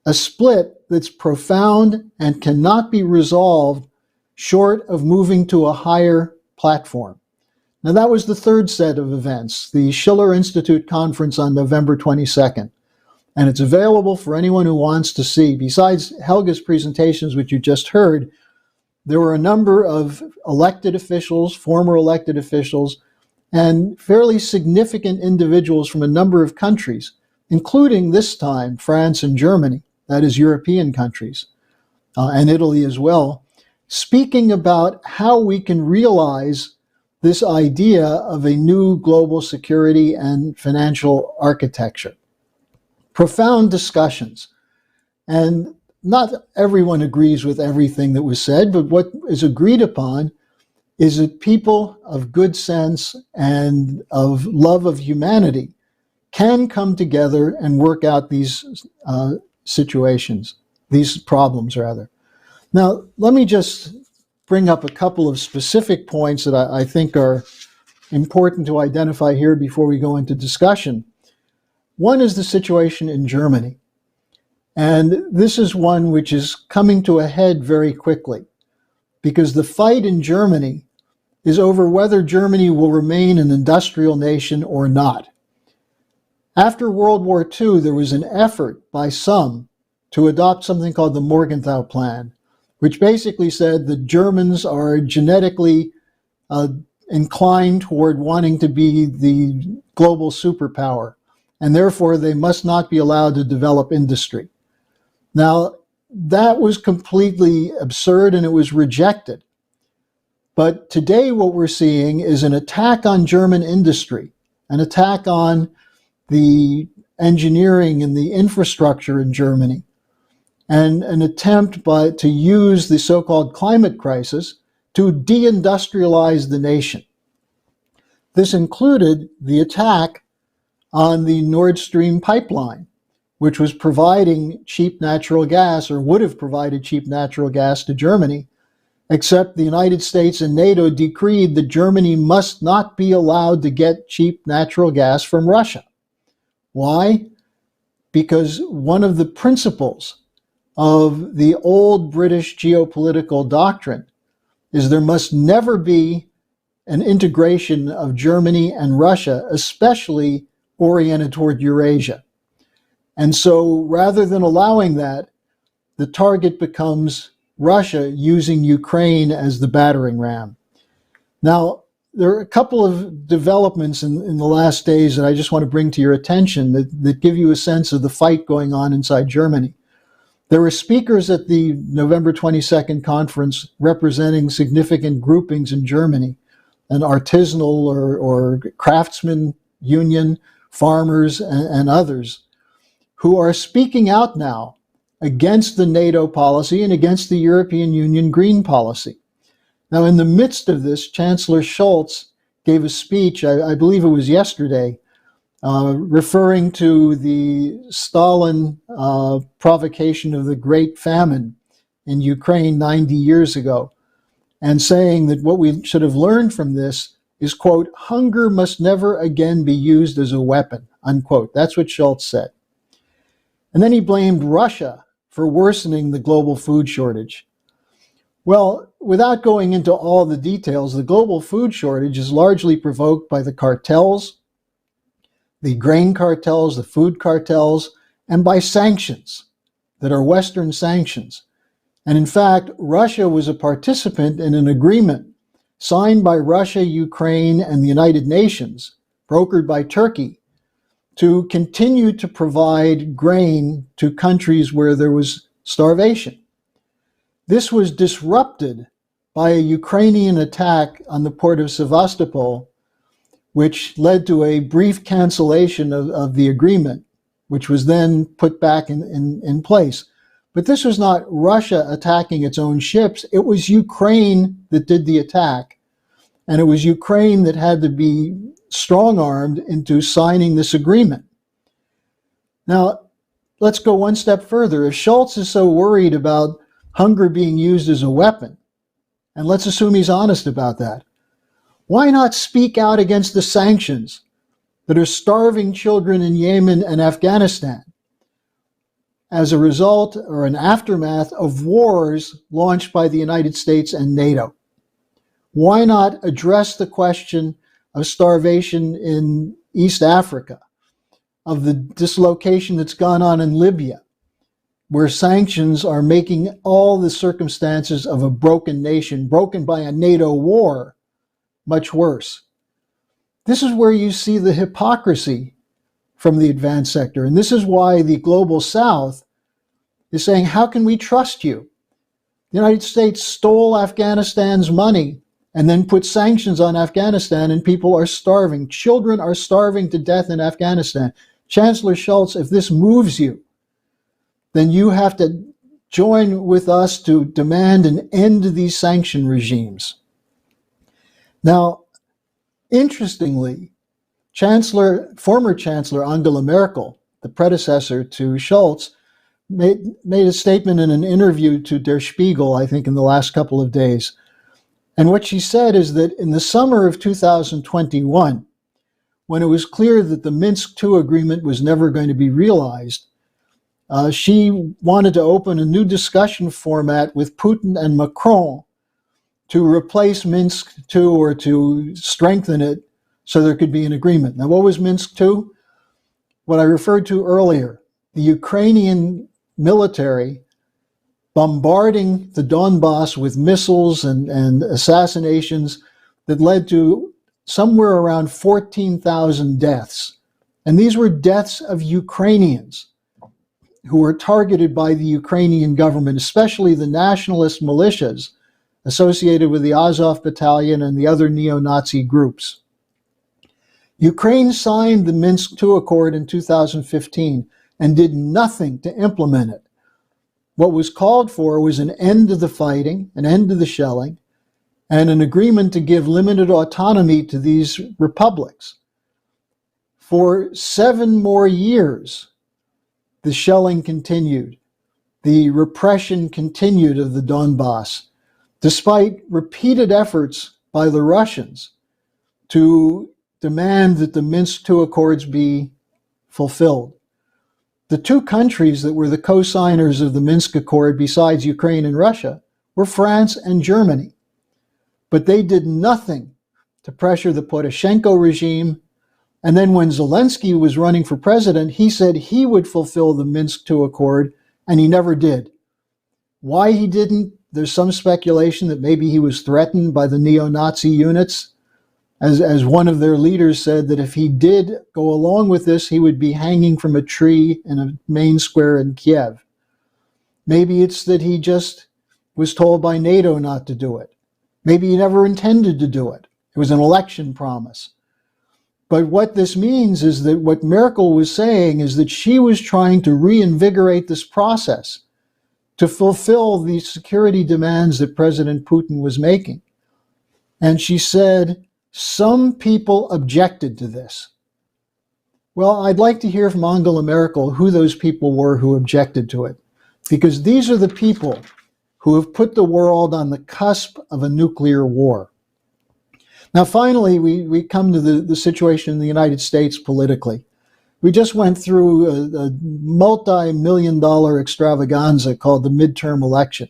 Speaker 3: A split that's profound and cannot be resolved short of moving to a higher platform. Now, that was the third set of events, the Schiller Institute conference on November 22nd. And it's available for anyone who wants to see. Besides Helga's presentations, which you just heard, there were a number of elected officials, former elected officials, and fairly significant individuals from a number of countries, including this time France and Germany, that is European countries, and Italy as well, speaking about how we can realize this idea of a new global security and financial architecture. Profound discussions. And not everyone agrees with everything that was said, but what is agreed upon is that people of good sense and of love of humanity can come together and work out these situations, these problems rather. Now, let me just bring up a couple of specific points that I think are important to identify here before we go into discussion. One is the situation in Germany. And this is one which is coming to a head very quickly, because the fight in Germany is over whether Germany will remain an industrial nation or not. After World War II, there was an effort by some to adopt something called the Morgenthau Plan, which basically said that Germans are genetically inclined toward wanting to be the global superpower, and therefore they must not be allowed to develop industry. Now, that was completely absurd and it was rejected. But today what we're seeing is an attack on German industry, an attack on the engineering and the infrastructure in Germany, and an attempt to use the so-called climate crisis to deindustrialize the nation. This included the attack on the Nord Stream pipeline, which was providing cheap natural gas, or would have provided cheap natural gas to Germany, except the United States and NATO decreed that Germany must not be allowed to get cheap natural gas from Russia. Why? Because one of the principles of the old British geopolitical doctrine is there must never be an integration of Germany and Russia, especially oriented toward Eurasia. And so rather than allowing that, the target becomes Russia using Ukraine as the battering ram. Now, there are a couple of developments in the last days that I just want to bring to your attention that give you a sense of the fight going on inside Germany. There were speakers at the November 22nd conference representing significant groupings in Germany, an artisanal or craftsman union, farmers, and others, who are speaking out now against the NATO policy and against the European Union green policy. Now, in the midst of this, Chancellor Scholz gave a speech, I believe it was yesterday, referring to the Stalin provocation of the Great Famine in Ukraine 90 years ago, and saying that what we should have learned from this is, quote, hunger must never again be used as a weapon, unquote. That's what Scholz said. And then he blamed Russia for worsening the global food shortage. Well, without going into all the details, the global food shortage is largely provoked by the cartels, the grain cartels, the food cartels, and by sanctions that are Western sanctions. And in fact, Russia was a participant in an agreement signed by Russia, Ukraine, and the United Nations, brokered by Turkey, to continue to provide grain to countries where there was starvation. This was disrupted by a Ukrainian attack on the port of Sevastopol, which led to a brief cancellation of the agreement, which was then put back in place. But this was not Russia attacking its own ships. It was Ukraine that did the attack. And it was Ukraine that had to be strong-armed into signing this agreement. Now, let's go one step further. If Schultz is so worried about hunger being used as a weapon, and let's assume he's honest about that, why not speak out against the sanctions that are starving children in Yemen and Afghanistan as a result or an aftermath of wars launched by the United States and NATO? Why not address the question of starvation in East Africa, of the dislocation that's gone on in Libya, where sanctions are making all the circumstances of a broken nation, broken by a NATO war, much worse? This is where you see the hypocrisy from the advanced sector. And this is why the global South is saying, how can we trust you? The United States stole Afghanistan's money and then put sanctions on Afghanistan, and people are starving. Children are starving to death in Afghanistan. Chancellor Schultz, if this moves you, then you have to join with us to demand an end to these sanction regimes. Now, interestingly, former Chancellor Angela Merkel, the predecessor to Schultz, made a statement in an interview to Der Spiegel, I think in the last couple of days. And what she said is that in the summer of 2021, when it was clear that the Minsk II agreement was never going to be realized, she wanted to open a new discussion format with Putin and Macron to replace Minsk II or to strengthen it so there could be an agreement. Now, what was Minsk II? What I referred to earlier, the Ukrainian military bombarding the Donbass with missiles and assassinations that led to somewhere around 14,000 deaths. And these were deaths of Ukrainians who were targeted by the Ukrainian government, especially the nationalist militias associated with the Azov Battalion and the other neo-Nazi groups. Ukraine signed the Minsk II Accord in 2015 and did nothing to implement it. What was called for was an end to the fighting, an end to the shelling, and an agreement to give limited autonomy to these republics. For 7 more years, the shelling continued. The repression continued of the Donbass, despite repeated efforts by the Russians to demand that the Minsk II Accords be fulfilled. The two countries that were the co-signers of the Minsk Accord, besides Ukraine and Russia, were France and Germany. But they did nothing to pressure the Poroshenko regime. And then when Zelensky was running for president, he said he would fulfill the Minsk II Accord, and he never did. Why he didn't, there's some speculation that maybe he was threatened by the neo-Nazi units. As one of their leaders said, that if he did go along with this, he would be hanging from a tree in a main square in Kiev. Maybe it's that he just was told by NATO not to do it. Maybe he never intended to do it. It was an election promise. But what this means is that what Merkel was saying is that she was trying to reinvigorate this process to fulfill the security demands that President Putin was making. And she said, some people objected to this. Well, I'd like to hear from Angela Merkel who those people were who objected to it, because these are the people who have put the world on the cusp of a nuclear war. Now, finally, we come to the situation in the United States politically. We just went through a multi-million-dollar extravaganza called the midterm election,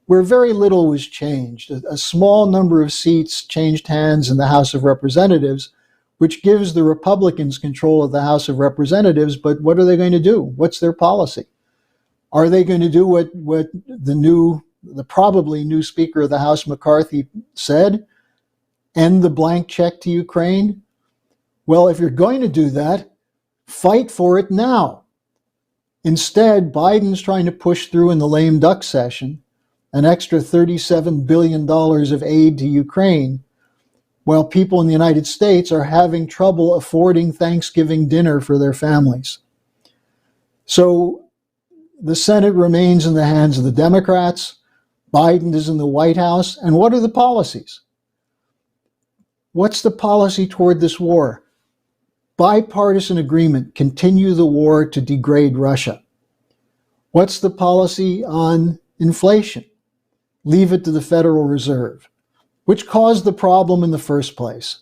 Speaker 3: where very little was changed. A small number of seats changed hands in the House of Representatives, which gives the Republicans control of the House of Representatives, but what are they going to do? What's their policy? Are they going to do what the probably new Speaker of the House, McCarthy, said? End the blank check to Ukraine? Well, if you're going to do that, fight for it now. Instead, Biden's trying to push through in the lame duck session an extra $37 billion of aid to Ukraine, while people in the United States are having trouble affording Thanksgiving dinner for their families. So the Senate remains in the hands of the Democrats. Biden is in the White House. And what are the policies? What's the policy toward this war? Bipartisan agreement, continue the war to degrade Russia. What's the policy on inflation? Leave it to the Federal Reserve, which caused the problem in the first place.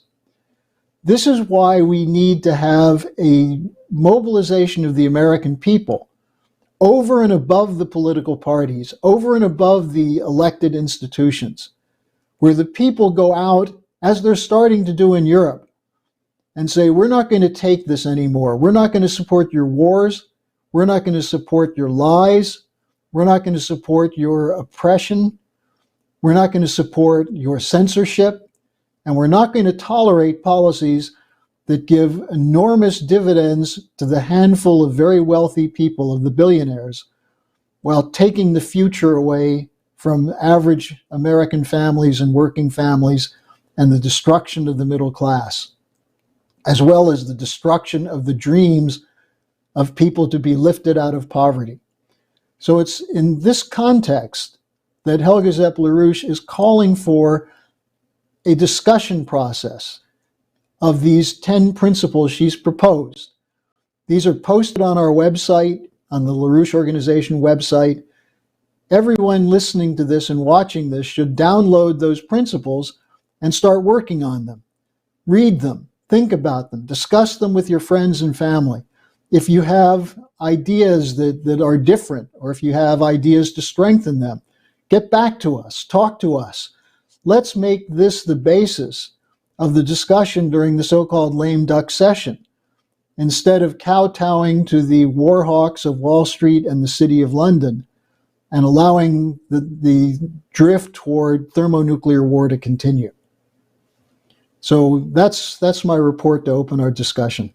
Speaker 3: This is why we need to have a mobilization of the American people over and above the political parties, over and above the elected institutions, where the people go out, as they're starting to do in Europe, and say, we're not going to take this anymore. We're not going to support your wars. We're not going to support your lies. We're not going to support your oppression. We're not going to support your censorship. And we're not going to tolerate policies that give enormous dividends to the handful of very wealthy people, of the billionaires, while taking the future away from average American families and working families, and the destruction of the middle class, as well as the destruction of the dreams of people to be lifted out of poverty. So it's in this context that Helga Zepp-LaRouche is calling for a discussion process of these 10 principles she's proposed. These are posted on our website, on the LaRouche Organization website. Everyone listening to this and watching this should download those principles and start working on them. Read them, think about them, discuss them with your friends and family. If you have ideas that are different, or if you have ideas to strengthen them, get back to us, talk to us. Let's make this the basis of the discussion during the so-called lame duck session, instead of kowtowing to the war hawks of Wall Street and the City of London and allowing the drift toward thermonuclear war to continue. So that's my report to open our discussion.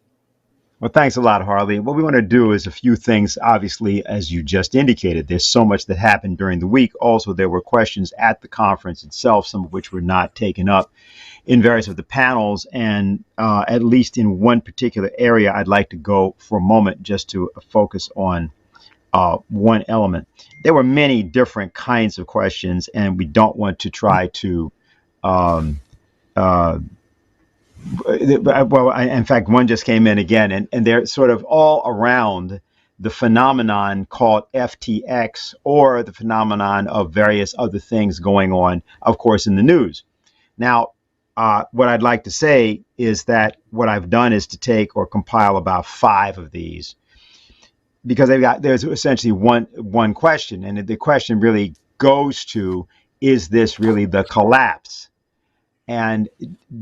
Speaker 1: Well, thanks a lot, Harley. What we want to do is a few things, obviously, as you just indicated. There's so much that happened during the week. Also, there were questions at the conference itself, some of which were not taken up in various of the panels. And at least in one particular area, I'd like to go for a moment just to focus on one element. There were many different kinds of questions, and we don't want to try to in fact, one just came in again, and they're sort of all around the phenomenon called FTX, or the phenomenon of various other things going on, of course, in the news. Now, what I'd like to say is that what I've done is to take or compile about 5 of these, because there's essentially one question, and the question really goes to, is this really the collapse? And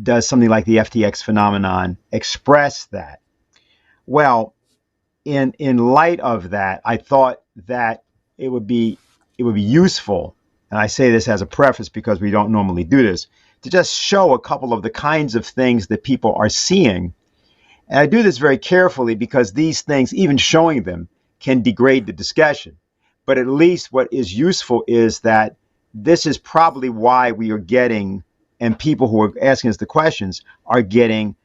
Speaker 1: does something like the FTX phenomenon express that? Well, in light of that, I thought that it would be useful, and I say this as a preface because we don't normally do this, to just show a couple of the kinds of things that people are seeing. And I do this very carefully because these things, even showing them, can degrade the discussion. But at least what is useful is that this is probably why we are getting, and people who are asking us the questions are getting,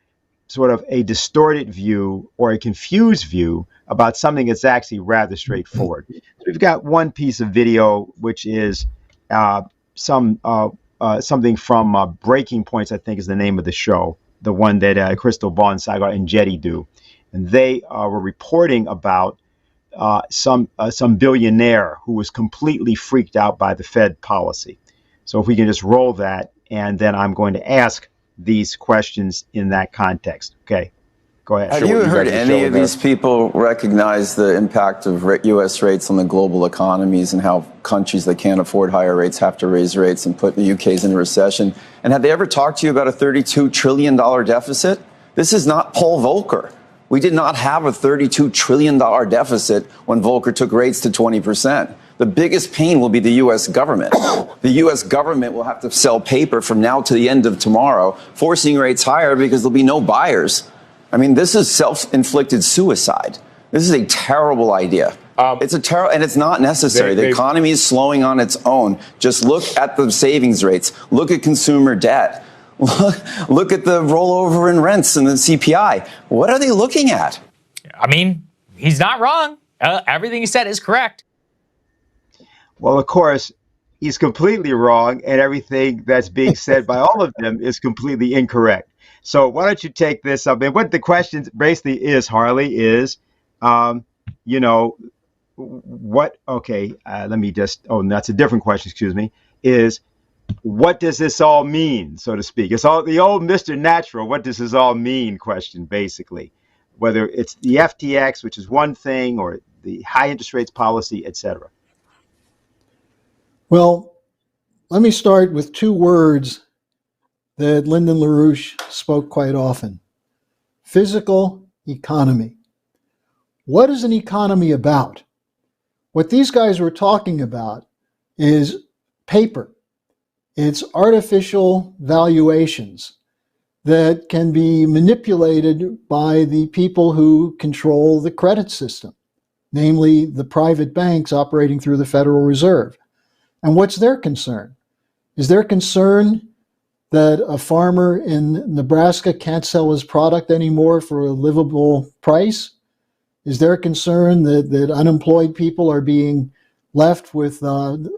Speaker 1: sort of a distorted view or a confused view about something that's actually rather straightforward. So we've got one piece of video, which is something from Breaking Points, I think is the name of the show, the one that Crystal Ball and Saigon and Jetty do. And they were reporting about some billionaire who was completely freaked out by the Fed policy. So if we can just roll that, and then I'm going to ask these questions in that context. Okay, go ahead.
Speaker 4: Have you heard any of these people recognize the impact of U.S. rates on the global economies and how countries that can't afford higher rates have to raise rates and put the UK's in a recession? And have they ever talked to you about a $32 trillion deficit? This is not Paul Volcker. We did not have a $32 trillion deficit when Volcker took rates to 20%. The biggest pain will be the U.S. government. The U.S. government will have to sell paper from now to the end of tomorrow, forcing rates higher because there'll be no buyers. I mean, this is self-inflicted suicide. This is a terrible idea. It's a terrible, and it's not necessary. The economy is slowing on its own. Just look at the savings rates. Look at consumer debt. Look at the rollover in rents and the CPI. What are they looking at?
Speaker 5: I mean, he's not wrong. Everything he said is correct.
Speaker 1: Well, of course, he's completely wrong, and everything that's being said by all of them is completely incorrect. So why don't you take this up? And what the question basically is, Harley, is, what, okay, let me just, oh, that's a different question, excuse me, is what does this all mean, so to speak? It's all the old Mr. Natural, what does this all mean question, basically. Whether it's the FTX, which is one thing, or the high interest rates policy, et cetera.
Speaker 3: Well, let me start with two words that Lyndon LaRouche spoke quite often. Physical economy. What is an economy about? What these guys were talking about is paper. It's artificial valuations that can be manipulated by the people who control the credit system, namely the private banks operating through the Federal Reserve. And what's their concern? Is their concern that a farmer in Nebraska can't sell his product anymore for a livable price? Is their concern that unemployed people are being left with the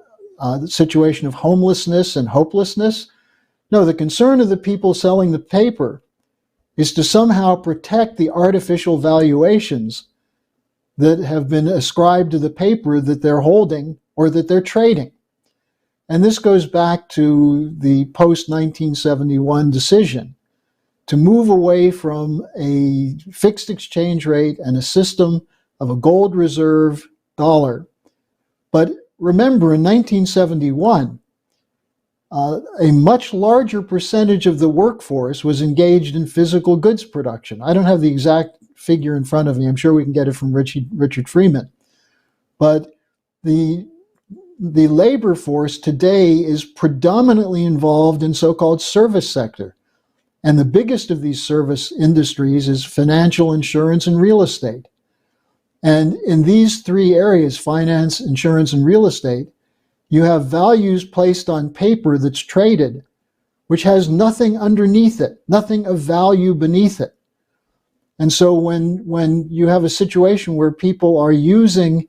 Speaker 3: situation of homelessness and hopelessness? No, the concern of the people selling the paper is to somehow protect the artificial valuations that have been ascribed to the paper that they're holding or that they're trading. And this goes back to the post-1971 decision to move away from a fixed exchange rate and a system of a gold reserve dollar. But remember, in 1971, a much larger percentage of the workforce was engaged in physical goods production. I don't have the exact figure in front of me. I'm sure we can get it from Richard Freeman. But the labor force today is predominantly involved in so-called service sector. And the biggest of these service industries is financial, insurance, and real estate. And in these three areas, finance, insurance, and real estate, you have values placed on paper that's traded, which has nothing underneath it, nothing of value beneath it. And so when you have a situation where people are using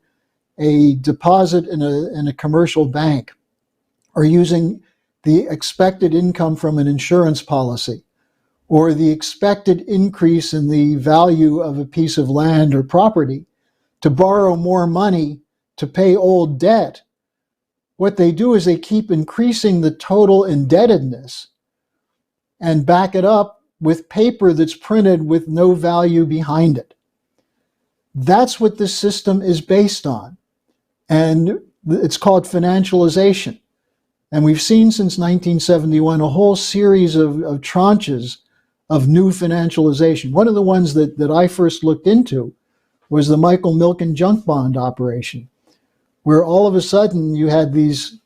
Speaker 3: a deposit in a commercial bank, or using the expected income from an insurance policy, or the expected increase in the value of a piece of land or property to borrow more money to pay old debt, what they do is they keep increasing the total indebtedness and back it up with paper that's printed with no value behind it. That's what this system is based on. And it's called financialization. And we've seen since 1971 a whole series of tranches of new financialization. One of the ones that I first looked into was the Michael Milken junk bond operation, where all of a sudden you had these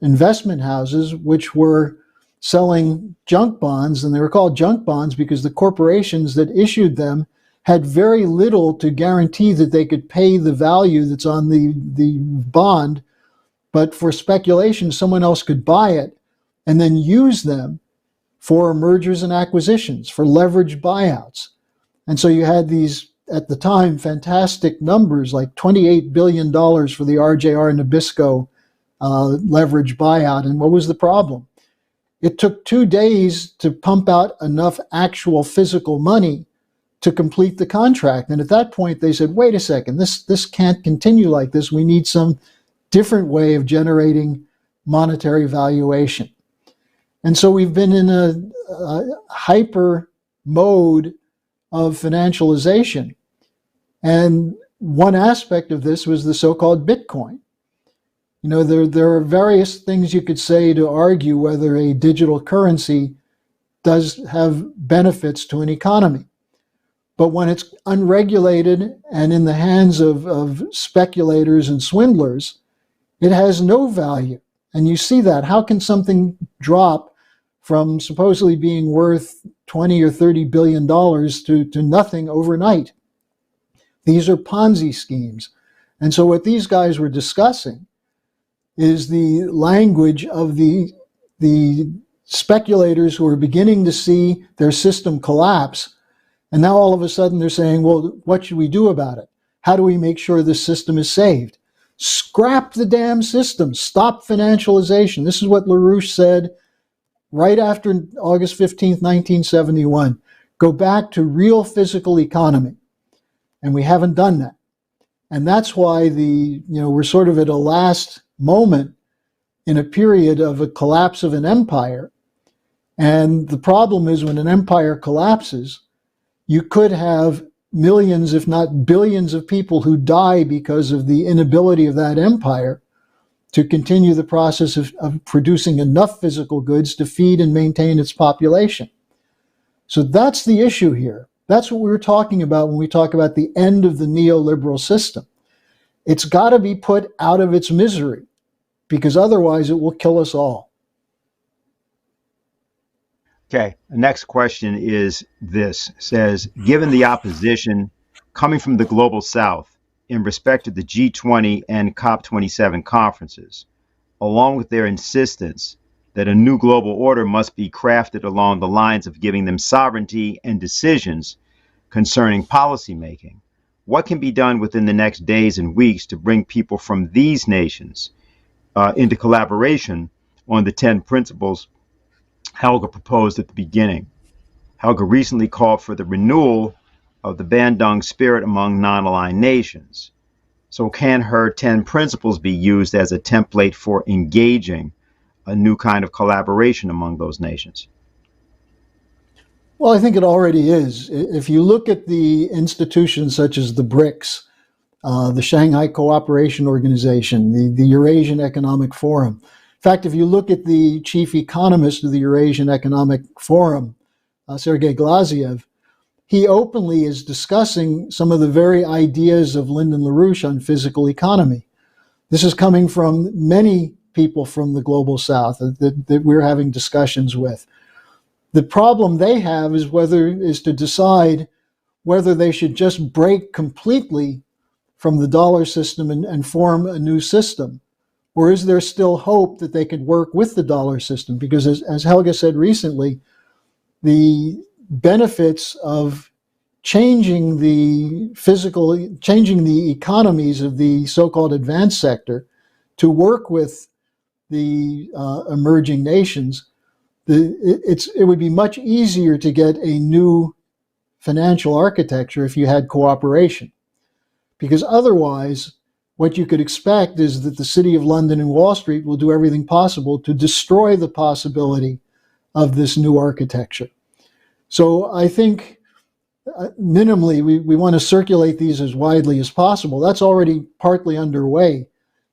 Speaker 3: investment houses which were selling junk bonds, and they were called junk bonds because the corporations that issued them had very little to guarantee that they could pay the value that's on the bond, but for speculation, someone else could buy it and then use them for mergers and acquisitions, for leveraged buyouts. And so you had these, at the time, fantastic numbers like $28 billion for the RJR Nabisco leveraged buyout. And what was the problem? It took 2 days to pump out enough actual physical money to complete the contract. And at that point, they said, wait a second, this can't continue like this. We need some different way of generating monetary valuation. And so we've been in a hyper mode of financialization. And one aspect of this was the so-called Bitcoin. You know, there are various things you could say to argue whether a digital currency does have benefits to an economy. But when it's unregulated and in the hands of speculators and swindlers, it has no value. And you see that. How can something drop from supposedly being worth 20 or 30 billion dollars to nothing overnight? These are Ponzi schemes. And so what these guys were discussing is the language of the speculators who are beginning to see their system collapse. And now all of a sudden they're saying, well, what should we do about it? How do we make sure this system is saved? Scrap the damn system. Stop financialization. This is what LaRouche said right after August 15th, 1971. Go back to real physical economy. And we haven't done that. And that's why we're sort of at a last moment in a period of a collapse of an empire. And the problem is when an empire collapses, you could have millions, if not billions of people who die because of the inability of that empire to continue the process of producing enough physical goods to feed and maintain its population. So that's the issue here. That's what we're talking about when we talk about the end of the neoliberal system. It's got to be put out of its misery, because otherwise it will kill us all.
Speaker 1: Okay, the next question is this. It says, given the opposition coming from the global south in respect to the G20 and COP27 conferences, along with their insistence that a new global order must be crafted along the lines of giving them sovereignty and decisions concerning policymaking, what can be done within the next days and weeks to bring people from these nations into collaboration on the 10 principles Helga proposed at the beginning? Helga recently called for the renewal of the Bandung spirit among non-aligned nations. So can her 10 principles be used as a template for engaging a new kind of collaboration among those nations?
Speaker 3: Well, I think it already is. If you look at the institutions such as the BRICS, the Shanghai Cooperation Organization, the Eurasian Economic Forum. In fact, if you look at the chief economist of the Eurasian Economic Forum, Sergei Glaziev, he openly is discussing some of the very ideas of Lyndon LaRouche on physical economy. This is coming from many people from the global south that we're having discussions with. The problem they have is to decide whether they should just break completely from the dollar system and form a new system, or is there still hope that they could work with the dollar system? Because as Helga said recently, the benefits of changing the economies of the so-called advanced sector to work with the emerging nations, it would be much easier to get a new financial architecture if you had cooperation. Because otherwise, what you could expect is that the City of London and Wall Street will do everything possible to destroy the possibility of this new architecture. So I think minimally, we want to circulate these as widely as possible. That's already partly underway.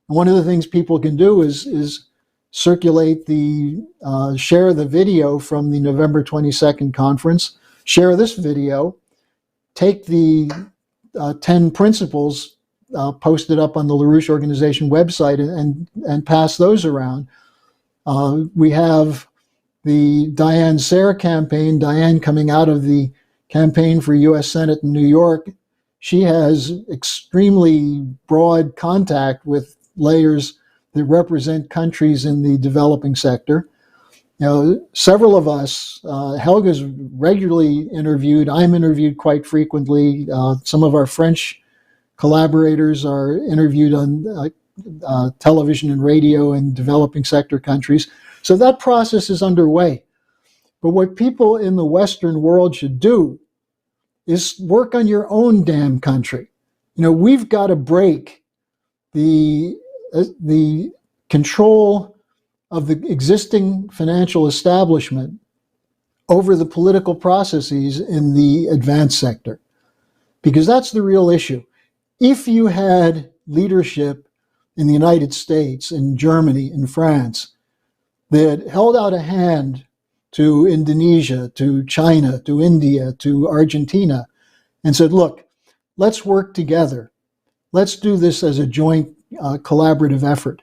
Speaker 3: And one of the things people can do is circulate share the video from the November 22nd conference, share this video, take the 10 principles posted up on the LaRouche Organization website and pass those around. We have the Diane Sayre campaign, Diane coming out of the campaign for U.S. Senate in New York. She has extremely broad contact with layers that represent countries in the developing sector. Several of us, Helga's regularly interviewed, I'm interviewed quite frequently. Some of our French collaborators are interviewed on television and radio in developing sector countries. So that process is underway. But what people in the Western world should do is work on your own damn country. We've got to break the control of the existing financial establishment over the political processes in the advanced sector, because that's the real issue. If you had leadership in the United States, in Germany, in France, that held out a hand to Indonesia, to China, to India, to Argentina, and said, look, let's work together. Let's do this as a joint collaborative effort.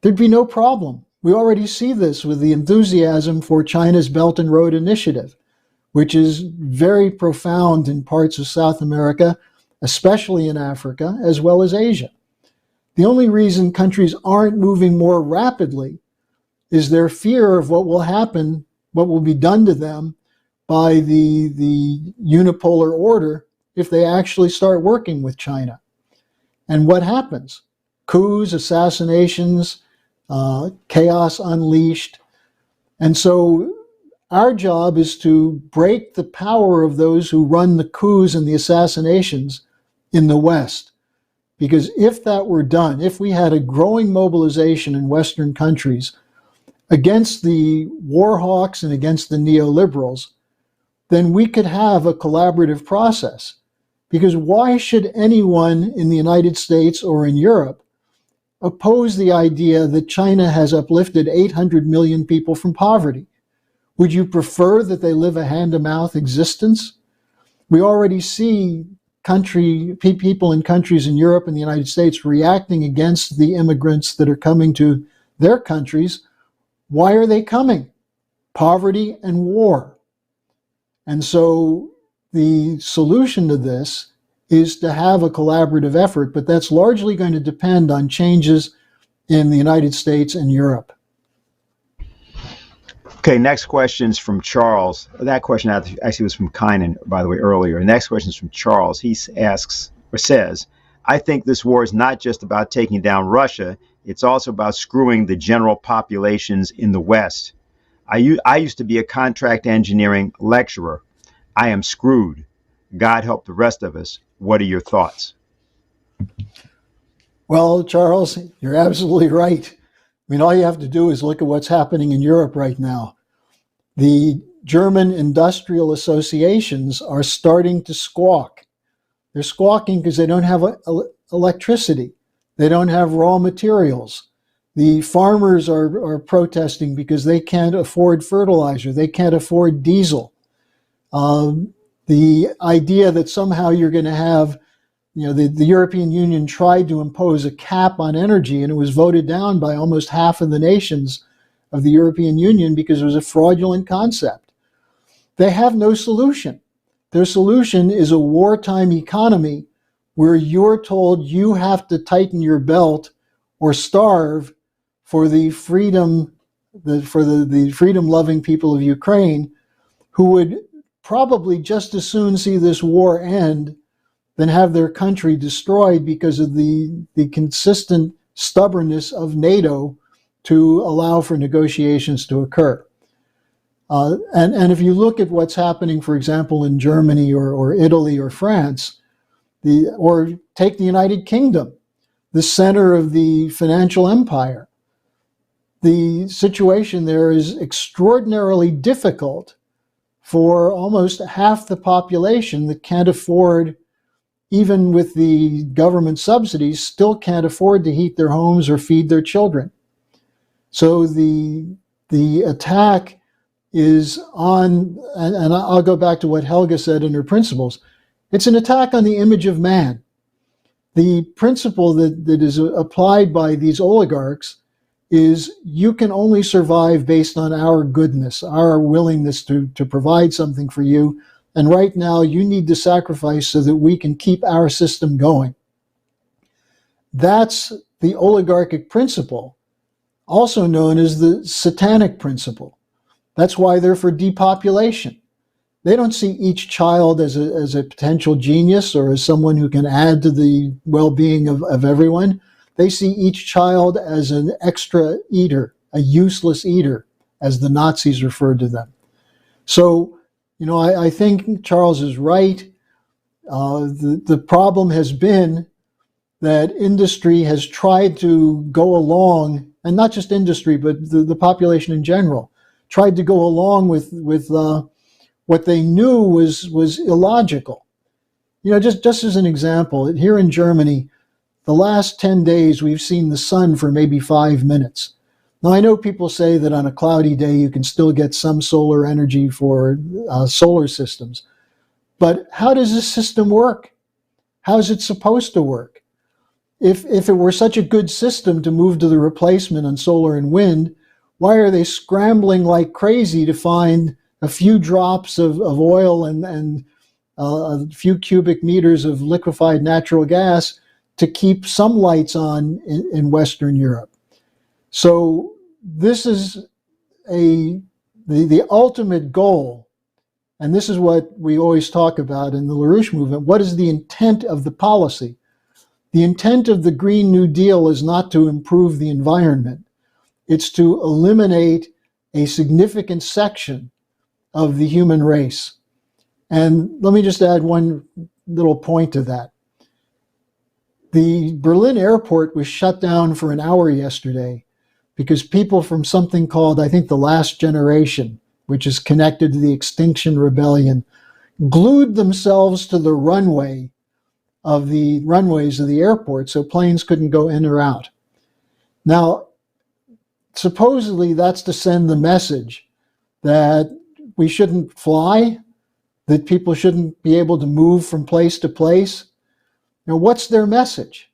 Speaker 3: There'd be no problem. We already see this with the enthusiasm for China's Belt and Road Initiative, which is very profound in parts of South America, especially in Africa, as well as Asia. The only reason countries aren't moving more rapidly is their fear of what will happen, what will be done to them by the unipolar order if they actually start working with China. And what happens? Coups, assassinations, chaos unleashed. And so our job is to break the power of those who run the coups and the assassinations in the West. Because if that were done, if we had a growing mobilization in Western countries against the war hawks and against the neoliberals, then we could have a collaborative process. Because why should anyone in the United States or in Europe oppose the idea that China has uplifted 800 million people from poverty? Would you prefer that they live a hand-to-mouth existence? We already see people in countries in Europe and the United States reacting against the immigrants that are coming to their countries. Why are they coming? Poverty and war. And so the solution to this is to have a collaborative effort, but that's largely going to depend on changes in the United States and Europe.
Speaker 1: Okay, next question is from Charles. That question actually was from Kynan, by the way, earlier. Next question is from Charles. He asks, or says, I think this war is not just about taking down Russia, it's also about screwing the general populations in the West. I used to be a contract engineering lecturer. I am screwed. God help the rest of us. What are your thoughts?
Speaker 3: Well, Charles, you're absolutely right. I mean, all you have to do is look at what's happening in Europe right now. The German industrial associations are starting to squawk. They're squawking because they don't have electricity. They don't have raw materials. The farmers are protesting because they can't afford fertilizer. They can't afford diesel. The idea that somehow you're going to have, the European Union tried to impose a cap on energy, and it was voted down by almost half of the nations of the European Union because it was a fraudulent concept. They have no solution. Their solution is a wartime economy where you're told you have to tighten your belt or starve for the freedom-loving people of Ukraine, who would probably just as soon see this war end than have their country destroyed because of the consistent stubbornness of NATO to allow for negotiations to occur. And if you look at what's happening, for example, in Germany or Italy or France, or take the United Kingdom, the center of the financial empire, the situation there is extraordinarily difficult for almost half the population that can't afford, even with the government subsidies, still can't afford to heat their homes or feed their children. So the attack is on, and I'll go back to what Helga said in her principles, it's an attack on the image of man. The principle that is applied by these oligarchs is you can only survive based on our goodness, our willingness to provide something for you. And right now you need to sacrifice so that we can keep our system going. That's the oligarchic principle, also known as the satanic principle. That's why they're for depopulation. They don't see each child as a potential genius or as someone who can add to the well-being of everyone. They see each child as an extra eater, a useless eater, as the Nazis referred to them. So, I think Charles is right. The problem has been that industry has tried to go along, and not just industry, but the population in general, tried to go along with what they knew was illogical. Just as an example, here in Germany, the last 10 days we've seen the sun for maybe 5 minutes. Now, I know people say that on a cloudy day you can still get some solar energy for solar systems, but how does this system work? How is it supposed to work? If it were such a good system to move to the replacement on solar and wind, why are they scrambling like crazy to find a few drops of oil and a few cubic meters of liquefied natural gas to keep some lights on in Western Europe? So this is the ultimate goal, and this is what we always talk about in the LaRouche movement. What is the intent of the policy? The intent of the Green New Deal is not to improve the environment. It's to eliminate a significant section of the human race. And let me just add one little point to that. The Berlin airport was shut down for an hour yesterday because people from something called, I think, the Last Generation, which is connected to the Extinction Rebellion, glued themselves to the runways of the airport so planes couldn't go in or out. Now, supposedly that's to send the message that we shouldn't fly, that people shouldn't be able to move from place to place. Now, what's their message?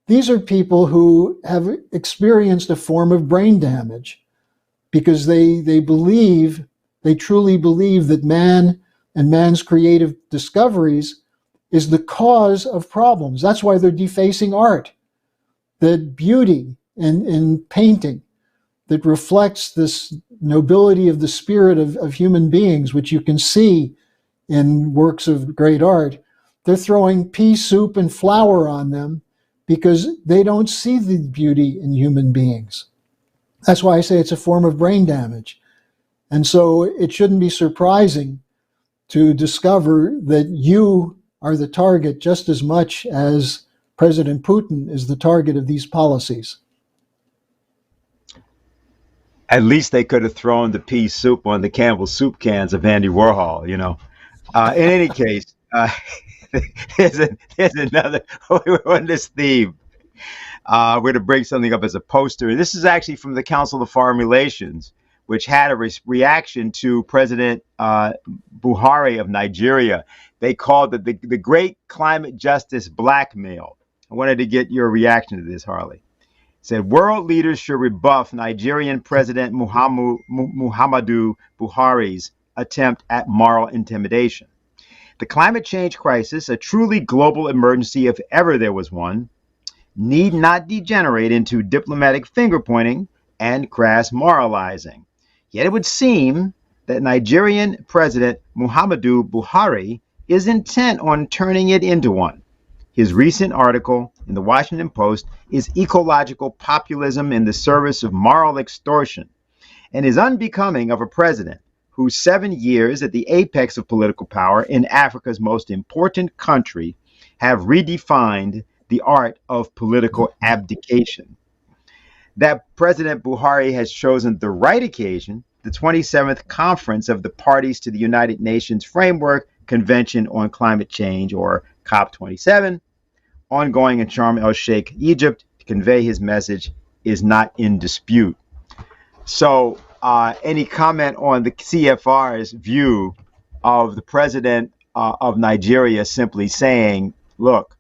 Speaker 3: These are people who have experienced a form of brain damage because they truly believe that man and man's creative discoveries is the cause of problems. That's why they're defacing art. That beauty in painting that reflects this nobility of the spirit of human beings, which you can see in works of great art, they're throwing pea soup and flour on them because they don't see the beauty in human beings. That's why I say it's a form of brain damage. And so it shouldn't be surprising to discover that you are the target just as much as President Putin is the target of these policies.
Speaker 1: At least they could have thrown the pea soup on the Campbell soup cans of Andy Warhol, you know. In any case, there's another, we're on this theme. We're going to bring something up as a poster. This is actually from the Council of Foreign Relations, which had a reaction to President Buhari of Nigeria. They called it the great climate justice blackmail. I wanted to get your reaction to this, Harley. It said, world leaders should rebuff Nigerian President Muhammadu Buhari's attempt at moral intimidation. The climate change crisis, a truly global emergency if ever there was one, need not degenerate into diplomatic finger-pointing and crass moralizing. Yet it would seem that Nigerian President Muhammadu Buhari is intent on turning it into one. His recent article in the Washington Post is ecological populism in the service of moral extortion and is unbecoming of a president whose 7 years at the apex of political power in Africa's most important country have redefined the art of political abdication. That President Buhari has chosen the right occasion, the 27th conference of the parties to the United Nations Framework Convention on Climate Change, or COP27, ongoing in Sharm el-Sheikh, Egypt, to convey his message is not in dispute. So any comment on the CFR's view of the president of Nigeria simply saying, look,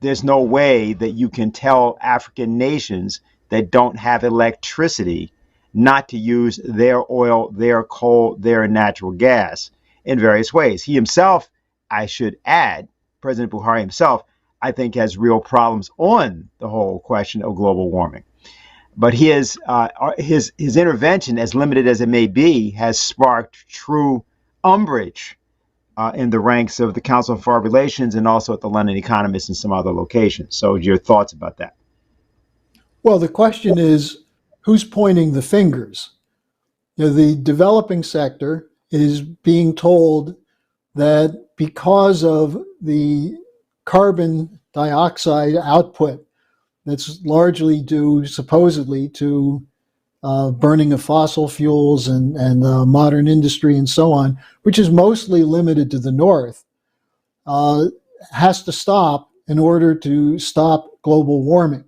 Speaker 1: there's no way that you can tell African nations that don't have electricity not to use their oil, their coal, their natural gas in various ways. He himself, I should add, President Buhari himself, I think has real problems on the whole question of global warming. But his intervention, as limited as it may be, has sparked true umbrage in the ranks of the Council on Foreign Relations and also at the London Economist and some other locations. So your thoughts about that?
Speaker 3: Well, the question is, who's pointing the fingers? You know, the developing sector is being told that because of the carbon dioxide output that's largely due, supposedly, to burning of fossil fuels and modern industry and so on, which is mostly limited to the north, has to stop in order to stop global warming.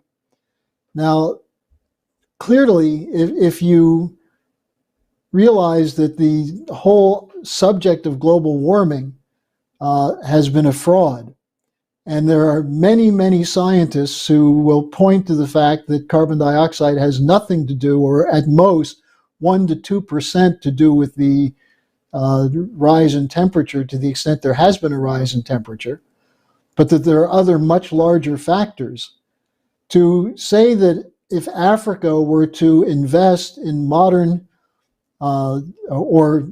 Speaker 3: Now, clearly, if you realize that the whole subject of global warming has been a fraud, and there are many, many scientists who will point to the fact that carbon dioxide has nothing to do, or at most 1 to 2% to do with the rise in temperature, to the extent there has been a rise in temperature, but that there are other much larger factors. To say that if Africa were to invest in modern or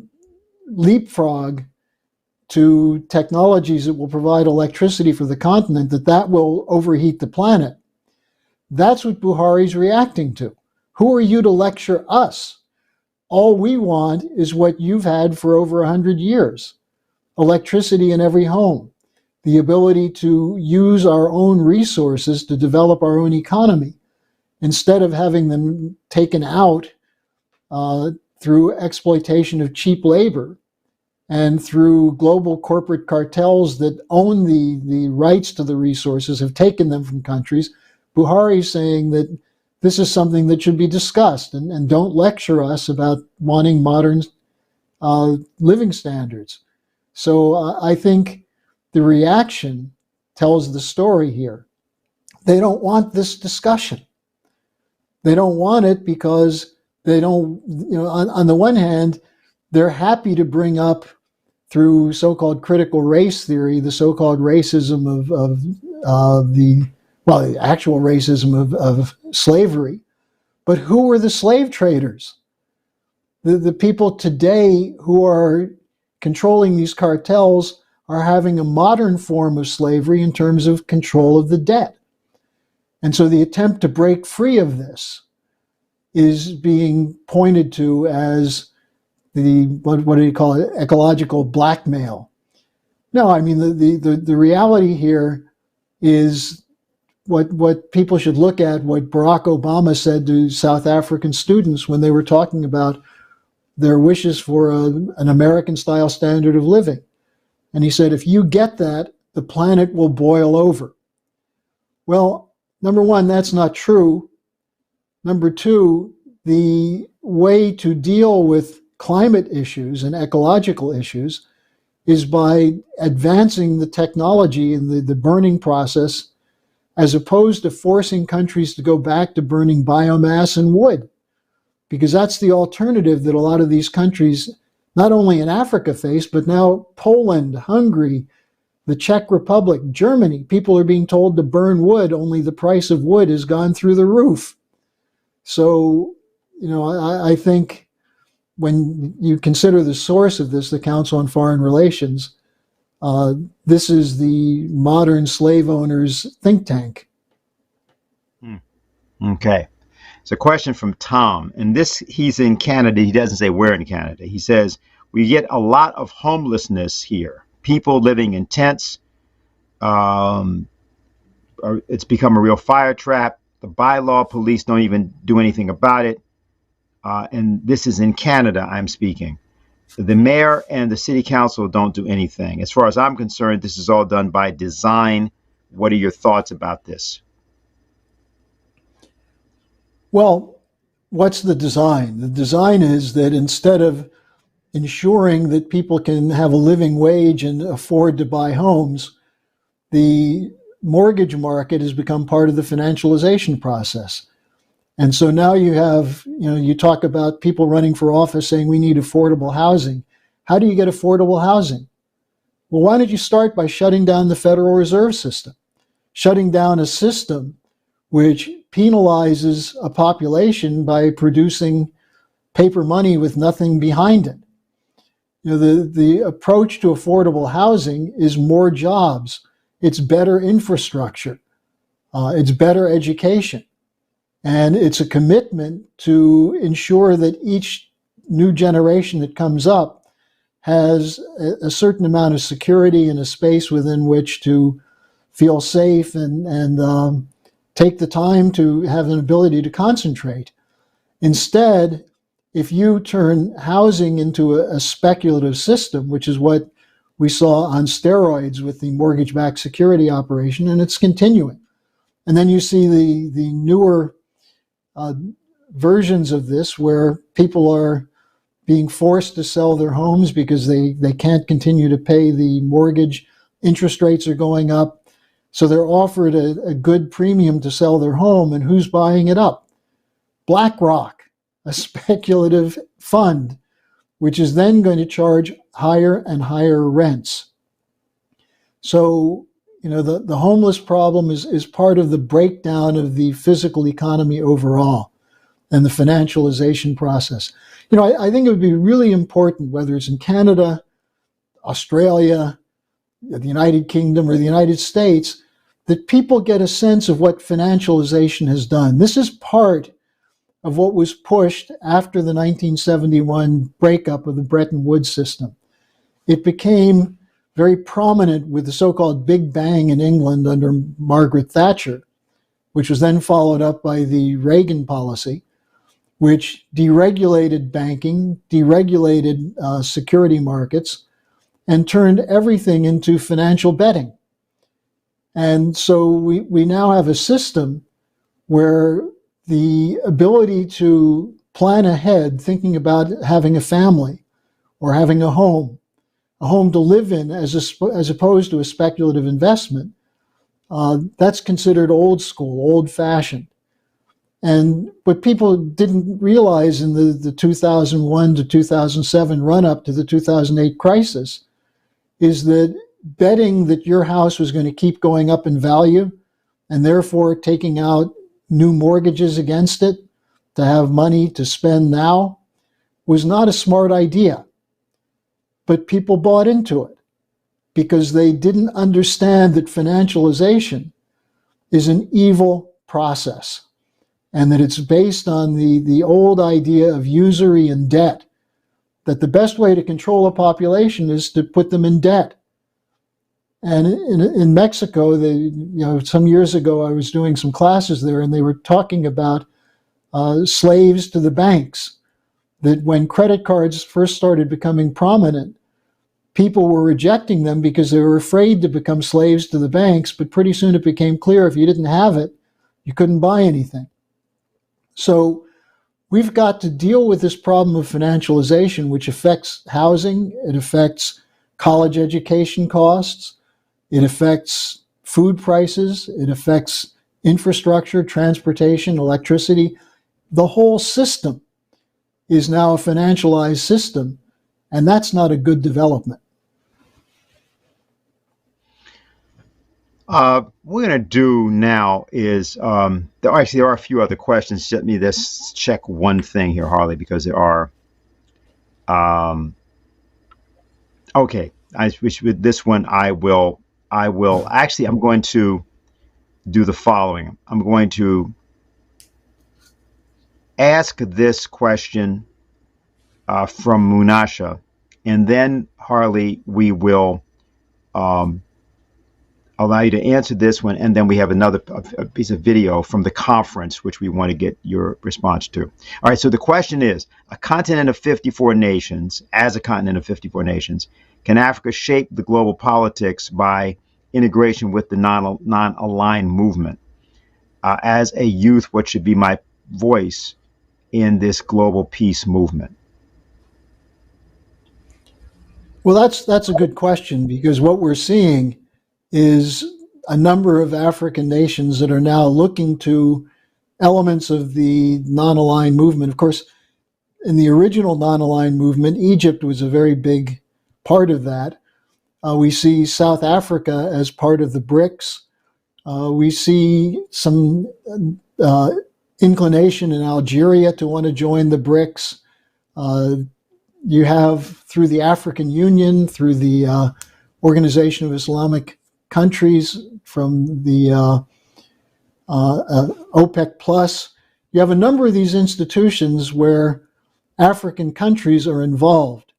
Speaker 3: leapfrog to technologies that will provide electricity for the continent, that will overheat the planet. That's what Buhari's reacting to. Who are you to lecture us? All we want is what you've had for over 100 years. Electricity in every home. the ability to use our own resources to develop our own economy, instead of having them taken out through exploitation of cheap labor and through global corporate cartels that own the rights to the resources, have taken them from countries. Buhari is saying that this is something that should be discussed, and don't lecture us about wanting modern living standards. So I think the reaction tells the story here. They don't want this discussion. They don't want it because they don't, on the one hand, they're happy to bring up, through so-called critical race theory, the so-called racism of the actual racism of slavery. But who were the slave traders? The people today who are controlling these cartels are having a modern form of slavery in terms of control of the debt. And so the attempt to break free of this is being pointed to as what do you call it, ecological blackmail. No, I mean, the reality here is what people should look at, what Barack Obama said to South African students when they were talking about their wishes for an American-style standard of living. And he said, if you get that, the planet will boil over. Well, number one, that's not true. Number two, the way to deal with climate issues and ecological issues is by advancing the technology and the burning process, as opposed to forcing countries to go back to burning biomass and wood. Because that's the alternative that a lot of these countries, not only in Africa, face, but now Poland, Hungary, the Czech Republic, Germany. People are being told to burn wood, only the price of wood has gone through the roof. So, I think when you consider the source of this, the Council on Foreign Relations, this is the modern slave owners' think tank.
Speaker 1: Okay. It's a question from Tom, and he's in Canada. He doesn't say where in Canada. He says, we get a lot of homelessness here. People living in tents. It's become a real fire trap. The bylaw police don't even do anything about it. And this is in Canada, I'm speaking. The mayor and the city council don't do anything. As far as I'm concerned, this is all done by design. What are your thoughts about this?
Speaker 3: Well, what's the design? The design is that instead of ensuring that people can have a living wage and afford to buy homes, the mortgage market has become part of the financialization process. And so now you have, you talk about people running for office saying we need affordable housing. How do you get affordable housing? Well, why don't you start by shutting down the Federal Reserve System, shutting down a system which penalizes a population by producing paper money with nothing behind it. The approach to affordable housing is more jobs. It's better infrastructure. It's better education. And it's a commitment to ensure that each new generation that comes up has a certain amount of security and a space within which to feel safe and take the time to have an ability to concentrate. Instead, if you turn housing into a speculative system, which is what we saw on steroids with the mortgage-backed security operation, and it's continuing. And then you see the newer versions of this where people are being forced to sell their homes because they can't continue to pay the mortgage. Interest rates are going up. So they're offered a good premium to sell their home, and who's buying it up? BlackRock, a speculative fund, which is then going to charge higher and higher rents. So, the homeless problem is part of the breakdown of the physical economy overall and the financialization process. I think it would be really important, whether it's in Canada, Australia, the United Kingdom, or the United States, that people get a sense of what financialization has done. This is part of what was pushed after the 1971 breakup of the Bretton Woods system. It became very prominent with the so-called Big Bang in England under Margaret Thatcher, which was then followed up by the Reagan policy, which deregulated banking, deregulated security markets, and turned everything into financial betting. And so we now have a system where the ability to plan ahead, thinking about having a family or having a home to live in as opposed to a speculative investment, that's considered old school, old-fashioned. And what people didn't realize in the 2001 to 2007 run-up to the 2008 crisis is that betting that your house was going to keep going up in value and therefore taking out new mortgages against it to have money to spend now was not a smart idea. But people bought into it because they didn't understand that financialization is an evil process and that it's based on the old idea of usury and debt, that the best way to control a population is to put them in debt. And in Mexico, some years ago, I was doing some classes there, and they were talking about slaves to the banks, that when credit cards first started becoming prominent, people were rejecting them because they were afraid to become slaves to the banks, but pretty soon it became clear if you didn't have it, you couldn't buy anything. So we've got to deal with this problem of financialization, which affects housing, it affects college education costs, it affects food prices, it affects infrastructure, transportation, electricity. The whole system is now a financialized system, and that's not a good development.
Speaker 1: What we're going to do now is, there are a few other questions. Let me just check one thing here, Harley, because there are, okay, with this one, I'm going to do the following. I'm going to ask this question from Munasha, and then, Harley, we will allow you to answer this one, and then we have another piece of video from the conference, which we want to get your response to. All right, so the question is, as a continent of 54 nations, can Africa shape the global politics by integration with the non-aligned movement? As a youth, what should be my voice in this global peace movement?
Speaker 3: Well, that's a good question, because what we're seeing is a number of African nations that are now looking to elements of the non-aligned movement. Of course, in the original non-aligned movement, Egypt was a very big part of that. We see South Africa as part of the BRICS. We see some inclination in Algeria to want to join the BRICS. You have, through the African Union, through the Organization of Islamic Countries, from the OPEC Plus, you have a number of these institutions where African countries are involved.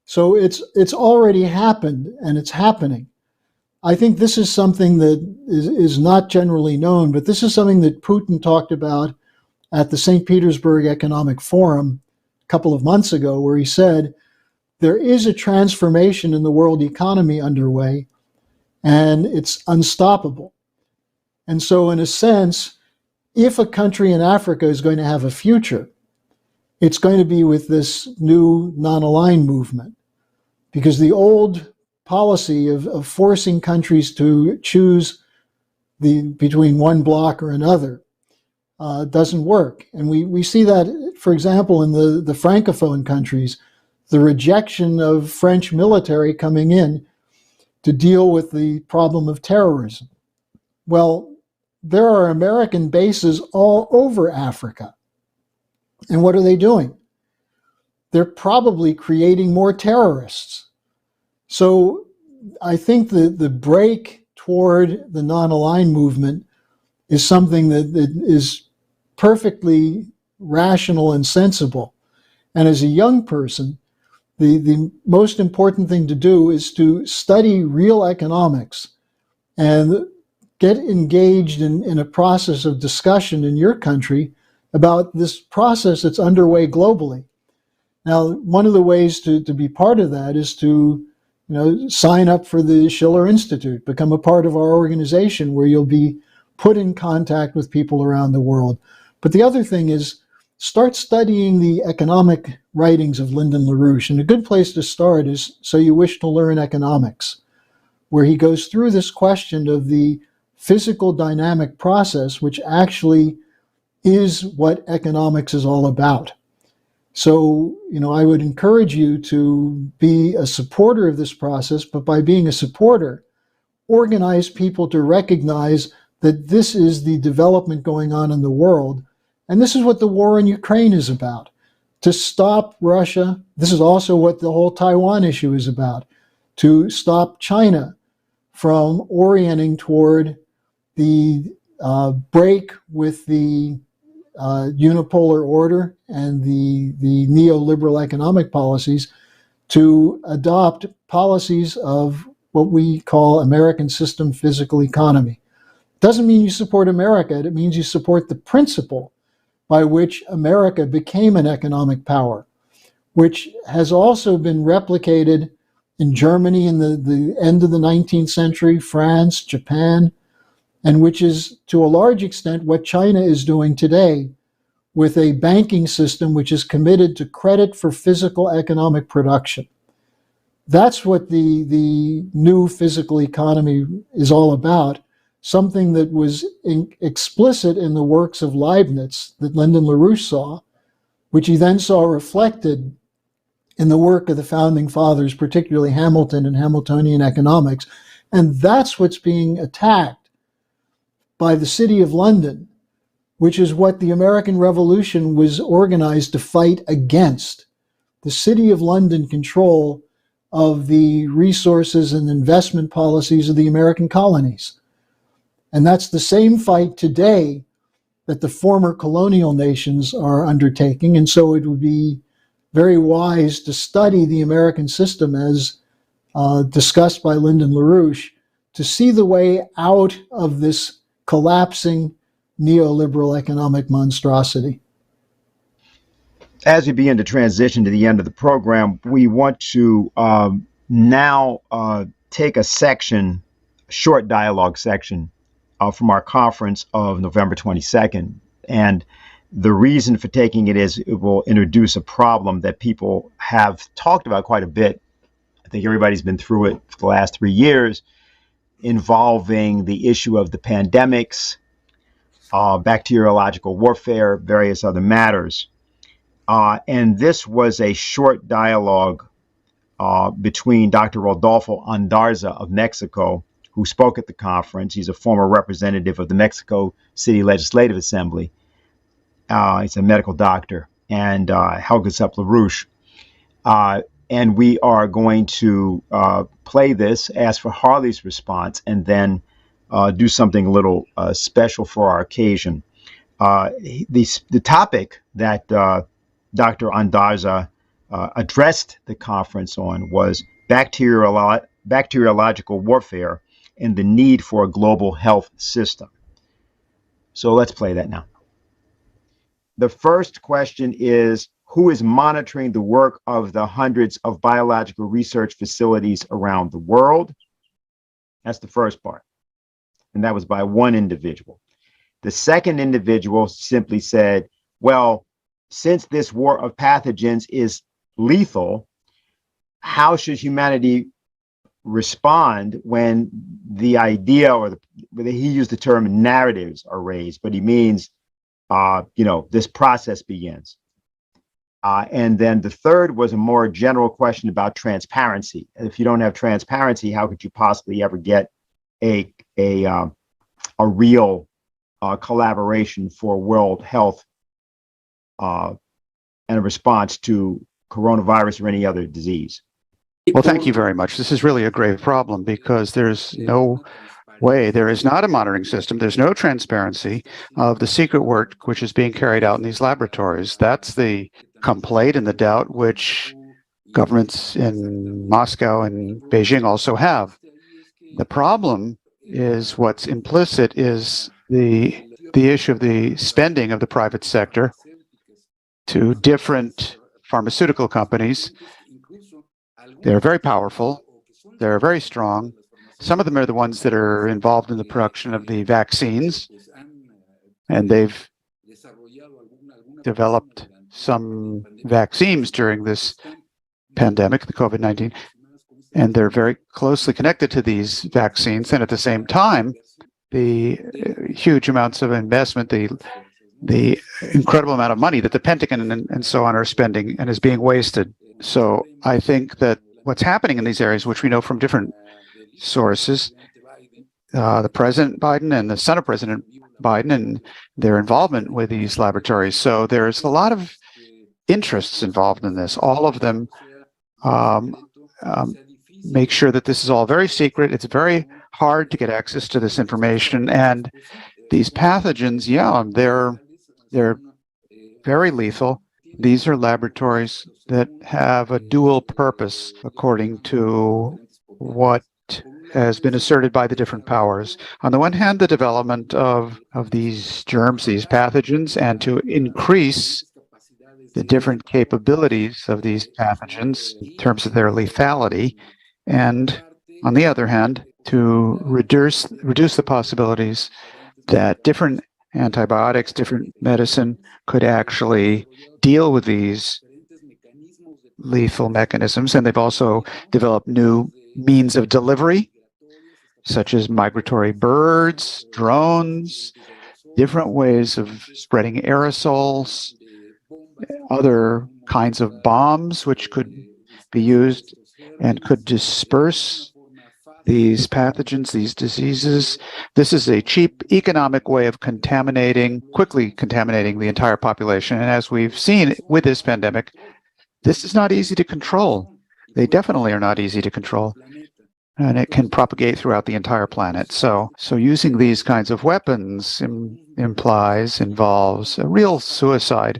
Speaker 3: So it's already happened, and it's happening. I think this is something that is not generally known, but this is something that Putin talked about at the St. Petersburg Economic Forum a couple of months ago, where he said there is a transformation in the world economy underway, and it's unstoppable. And so, in a sense, if a country in Africa is going to have a future, it's going to be with this new non-aligned movement, because the old policy of forcing countries to choose between one bloc or another doesn't work. And we see that, for example, in the Francophone countries, the rejection of French military coming in to deal with the problem of terrorism. Well, there are American bases all over Africa. And what are they doing? They're probably creating more terrorists. So I think the break toward the non-aligned movement is something that is perfectly rational and sensible. And as a young person, the most important thing to do is to study real economics and get engaged in a process of discussion in your country about this process that's underway globally. Now, one of the ways to be part of that is to sign up for the Schiller Institute, become a part of our organization where you'll be put in contact with people around the world. But the other thing is start studying the economic writings of Lyndon LaRouche. And a good place to start is So You Wish to Learn Economics, where he goes through this question of the physical dynamic process, which actually is what economics is all about. So, I would encourage you to be a supporter of this process, but by being a supporter, organize people to recognize that this is the development going on in the world. And this is what the war in Ukraine is about. To stop Russia, this is also what the whole Taiwan issue is about. To stop China from orienting toward the break with the unipolar order and the neoliberal economic policies, to adopt policies of what we call American system physical economy. Doesn't mean you support America. It means you support the principle by which America became an economic power, which has also been replicated in Germany in the end of the 19th century, France, Japan, and which is to a large extent what China is doing today, with a banking system which is committed to credit for physical economic production. That's what the new physical economy is all about, something that was explicit in the works of Leibniz that Lyndon LaRouche saw, which he then saw reflected in the work of the founding fathers, particularly Hamilton and Hamiltonian economics. And that's what's being attacked by the City of London, which is what the American Revolution was organized to fight against. The City of London control of the resources and investment policies of the American colonies. And that's the same fight today that the former colonial nations are undertaking. And so it would be very wise to study the American system as discussed by Lyndon LaRouche, to see the way out of this collapsing neoliberal economic monstrosity.
Speaker 1: As we begin to transition to the end of the program, we want to now take a section, a short dialogue section from our conference of November 22nd. And the reason for taking it is it will introduce a problem that people have talked about quite a bit. I think everybody's been through it for the last 3 years, involving the issue of the pandemics, bacteriological warfare, various other matters. And this was a short dialogue between Dr. Rodolfo Andarza of Mexico, who spoke at the conference. He's a former representative of the Mexico City Legislative Assembly. He's a medical doctor, and Helga Zepp-LaRouche. And we are going to play this, ask for Harley's response, and then do something a little special for our occasion. The topic that Dr. Andarza addressed the conference on was bacteriological warfare and the need for a global health system. So let's play that now. The first question is, who is monitoring the work of the hundreds of biological research facilities around the world? That's the first part. And that was by one individual. The second individual simply said, well, since this war of pathogens is lethal, how should humanity respond when the idea, or he used the term narratives, are raised, but he means, this process begins. And then the third was a more general question about transparency. If you don't have transparency, how could you possibly ever get a real collaboration for world health and a response to coronavirus or any other disease?
Speaker 6: Well, thank you very much. This is really a grave problem because there's no way, there is not a monitoring system, there's no transparency of the secret work which is being carried out in these laboratories. That's the complaint and the doubt which governments in Moscow and Beijing also have. The problem is what's implicit is the issue of the spending of the private sector to different pharmaceutical companies. They're very powerful. They're very strong. Some of them are the ones that are involved in the production of the vaccines, and they've developed some vaccines during this pandemic, the COVID-19, and they're very closely connected to these vaccines. And at the same time, the huge amounts of investment, the incredible amount of money that the Pentagon and so on are spending and is being wasted. So I think that what's happening in these areas, which we know from different sources, the President Biden and the son of President Biden and their involvement with these laboratories. So there's a lot of interests involved in this. All of them make sure that this is all very secret. It's very hard to get access to this information. And these pathogens, yeah, they're very lethal. These are laboratories that have a dual purpose, according to what has been asserted by the different powers. On the one hand, the development of these germs, these pathogens, and to increase the different capabilities of these pathogens in terms of their lethality, and on the other hand, to reduce the possibilities that different antibiotics, different medicine could actually deal with these lethal mechanisms. And they've also developed new means of delivery, such as migratory birds, drones, different ways of spreading aerosols, other kinds of bombs which could be used and could disperse these pathogens, these diseases. This is a cheap, economic way of quickly contaminating the entire population. And as we've seen with this pandemic, this is not easy to control. They definitely are not easy to control. And it can propagate throughout the entire planet. So using these kinds of weapons involves a real suicide,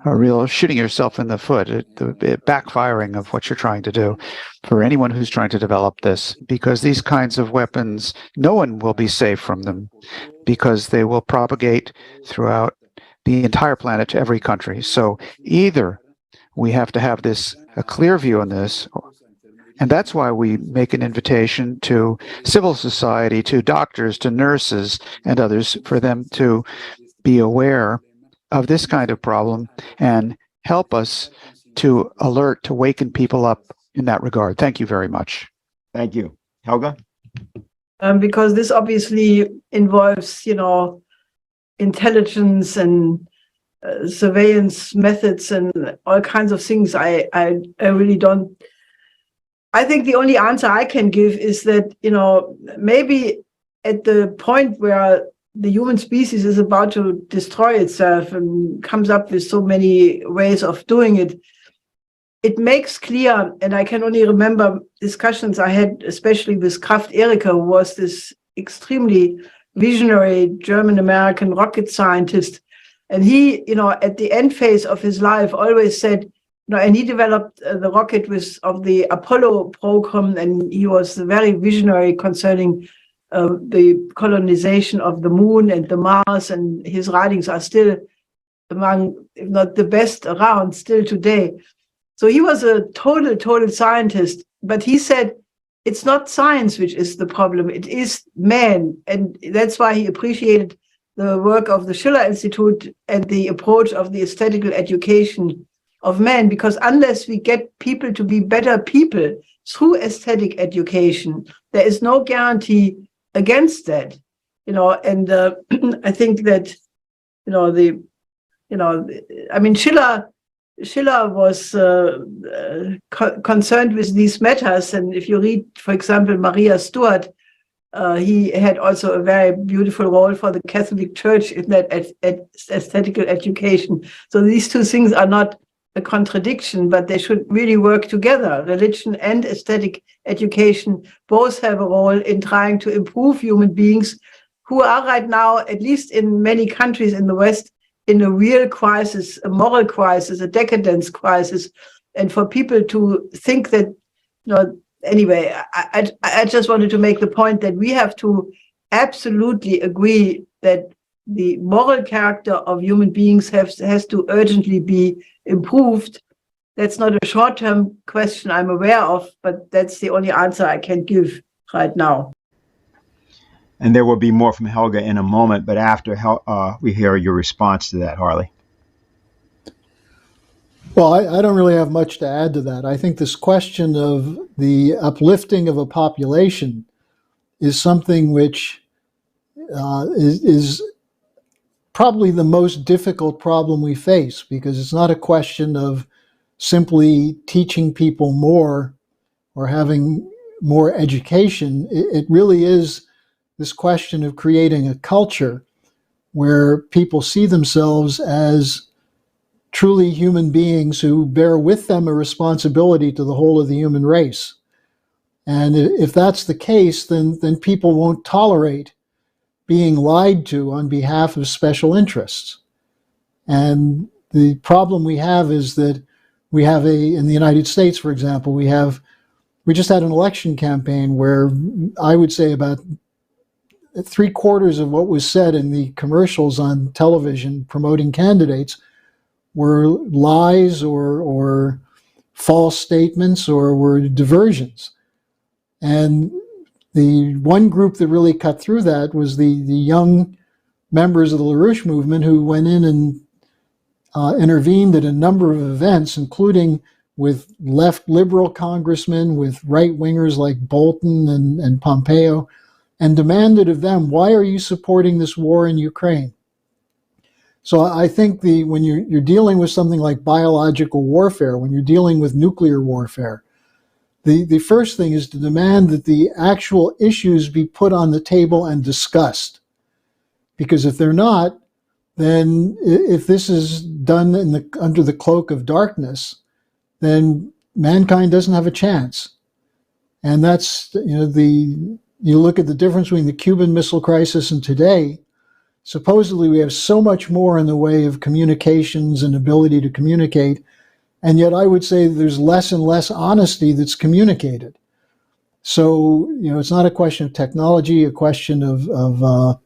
Speaker 6: a real shooting yourself in the foot, the backfiring of what you're trying to do for anyone who's trying to develop this. Because these kinds of weapons, no one will be safe from them, because they will propagate throughout the entire planet to every country. So either we have to have a clear view on this, and that's why we make an invitation to civil society, to doctors, to nurses, and others, for them to be aware of this kind of problem and help us to waken people up in that regard. Thank you very much.
Speaker 1: Thank you. Helga?
Speaker 2: Because this obviously involves, intelligence and surveillance methods and all kinds of things. I really don't. I think the only answer I can give is that, maybe at the point where the human species is about to destroy itself and comes up with so many ways of doing it, it makes clear, and I can only remember discussions I had, especially with Kraft Erika, who was this extremely visionary German-American rocket scientist. And he, at the end phase of his life, always said, and he developed the rocket of the Apollo program, and he was very visionary concerning the colonization of the moon and the Mars, and his writings are still among, if not the best around, still today. So he was a total scientist, but he said, it's not science which is the problem, it is man. And that's why he appreciated the work of the Schiller Institute and the approach of the aesthetical education of men, because unless we get people to be better people through aesthetic education, there is no guarantee against that. And I think that, Schiller was concerned with these matters. And if you read, for example, Maria Stuart, he had also a very beautiful role for the Catholic Church in that aesthetical education. So these two things are not a contradiction, but they should really work together. Religion and aesthetic education both have a role in trying to improve human beings who are right now, at least in many countries in the West, in a real crisis, a moral crisis, a decadence crisis. And for people to think that, anyway, I just wanted to make the point that we have to absolutely agree that the moral character of human beings has to urgently be improved. That's not a short-term question I'm aware of, but that's the only answer I can give right now.
Speaker 1: And there will be more from Helga in a moment, but after we hear your response to that, Harley.
Speaker 3: Well, I don't really have much to add to that. I think this question of the uplifting of a population is something which is probably the most difficult problem we face, because it's not a question of simply teaching people more or having more education. It really is this question of creating a culture where people see themselves as truly human beings who bear with them a responsibility to the whole of the human race. And if that's the case, then people won't tolerate being lied to on behalf of special interests. And the problem we have is that we have in the United States, for example, we just had an election campaign where I would say about 3/4 of what was said in the commercials on television promoting candidates were lies or false statements or were diversions. And the one group that really cut through that was the young members of the LaRouche movement who went in and intervened at a number of events, including with left liberal congressmen, with right-wingers like Bolton and Pompeo, and demanded of them, why are you supporting this war in Ukraine? So I think when you're dealing with something like biological warfare, when you're dealing with nuclear warfare, the first thing is to demand that the actual issues be put on the table and discussed. Because if they're not, then if this is done under the cloak of darkness, then mankind doesn't have a chance. And that's, you look at the difference between the Cuban Missile Crisis and today. Supposedly we have so much more in the way of communications and ability to communicate, and yet I would say there's less and less honesty that's communicated. So, it's not a question of technology, a question of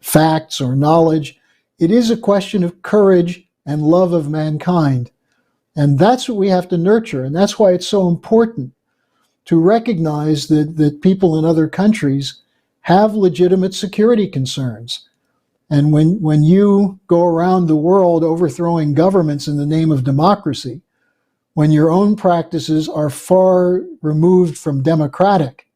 Speaker 3: facts or knowledge. It is a question of courage and love of mankind. And that's what we have to nurture, and that's why it's so important to recognize that people in other countries have legitimate security concerns. And when you go around the world overthrowing governments in the name of democracy, when your own practices are far removed from democratic,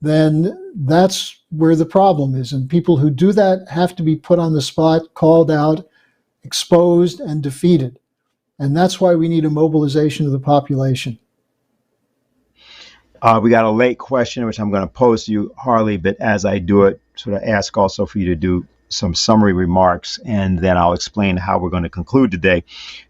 Speaker 3: then that's where the problem is. And people who do that have to be put on the spot, called out, exposed, and defeated. And that's why we need a mobilization of the population.
Speaker 1: We got a late question, which I'm going to pose to you, Harley, but as I do it, sort of ask also for you to do some summary remarks, and then I'll explain how we're going to conclude today.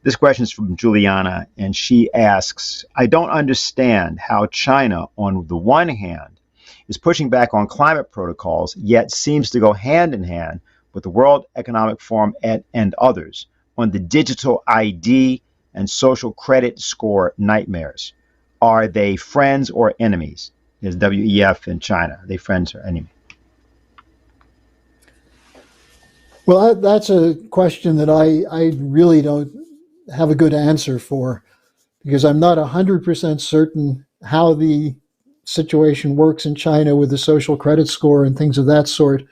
Speaker 1: This question is from Juliana, and she asks, I don't understand how China, on the one hand, is pushing back on climate protocols, yet seems to go hand in hand with the World Economic Forum and others on the digital ID and social credit score nightmares. Are they friends or enemies? Is WEF in China, are they friends or enemies?
Speaker 3: Well, that's a question that I really don't have a good answer for, because I'm not 100% certain how the situation works in China with the social credit score and things of that sort.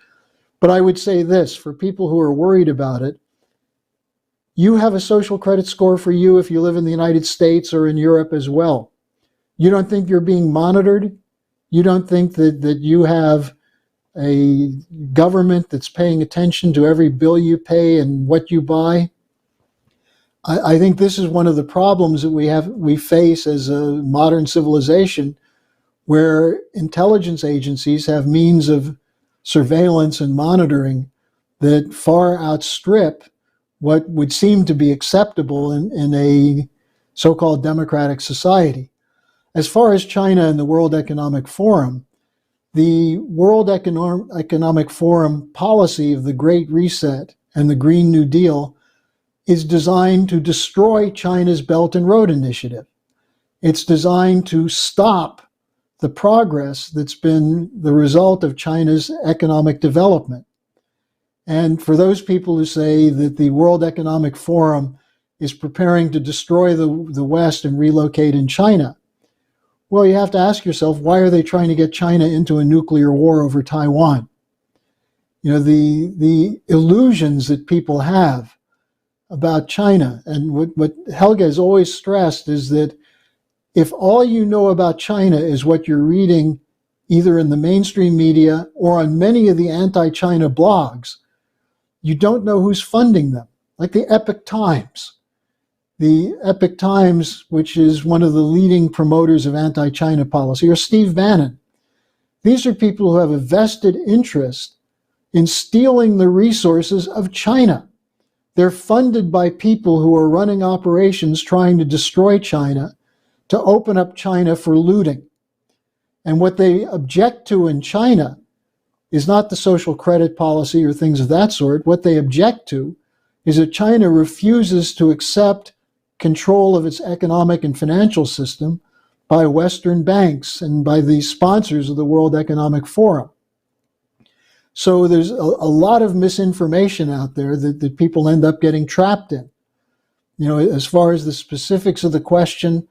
Speaker 3: But I would say this, for people who are worried about it, you have a social credit score for you if you live in the United States or in Europe as well. You don't think you're being monitored? You don't think that you have a government that's paying attention to every bill you pay and what you buy? I think this is one of the problems that we face as a modern civilization, where intelligence agencies have means of surveillance and monitoring that far outstrip what would seem to be acceptable in a so-called democratic society. As far as China and the World Economic Forum, the World Economic Forum policy of the Great Reset and the Green New Deal is designed to destroy China's Belt and Road Initiative. It's designed to stop the progress that's been the result of China's economic development. And for those people who say that the World Economic Forum is preparing to destroy the West and relocate in China, well, you have to ask yourself, why are they trying to get China into a nuclear war over Taiwan? You know, the illusions that people have about China, and what Helga has always stressed is that if all you know about China is what you're reading either in the mainstream media or on many of the anti-China blogs, you don't know who's funding them, like the Epoch Times. The Epoch Times, which is one of the leading promoters of anti-China policy, or Steve Bannon. These are people who have a vested interest in stealing the resources of China. They're funded by people who are running operations trying to destroy China, to open up China for looting. And what they object to in China is not the social credit policy or things of that sort. What they object to is that China refuses to accept control of its economic and financial system by Western banks and by the sponsors of the World Economic Forum. So there's a lot of misinformation out there that people end up getting trapped in. You know, as far as the specifics of the question,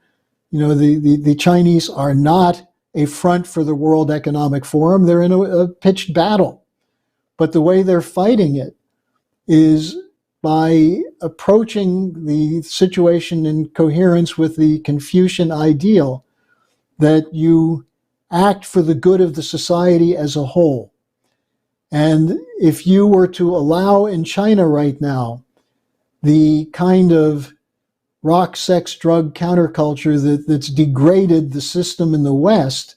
Speaker 3: you know, the Chinese are not a front for the World Economic Forum. They're in a pitched battle. But the way they're fighting it is by approaching the situation in coherence with the Confucian ideal that you act for the good of the society as a whole. And if you were to allow in China right now the kind of rock, sex, drug counterculture that's degraded the system in the West,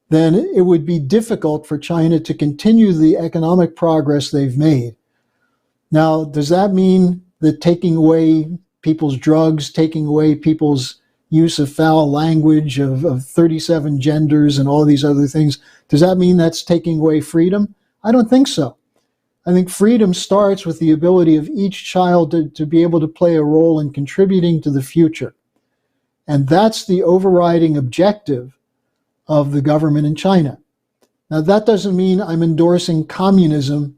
Speaker 3: then it would be difficult for China to continue the economic progress they've made. Now, does that mean that taking away people's drugs, taking away people's use of foul language, of 37 genders and all these other things, does that mean that's taking away freedom? I don't think so. I think freedom starts with the ability of each child to be able to play a role in contributing to the future. And that's the overriding objective of the government in China. Now, that doesn't mean I'm endorsing communism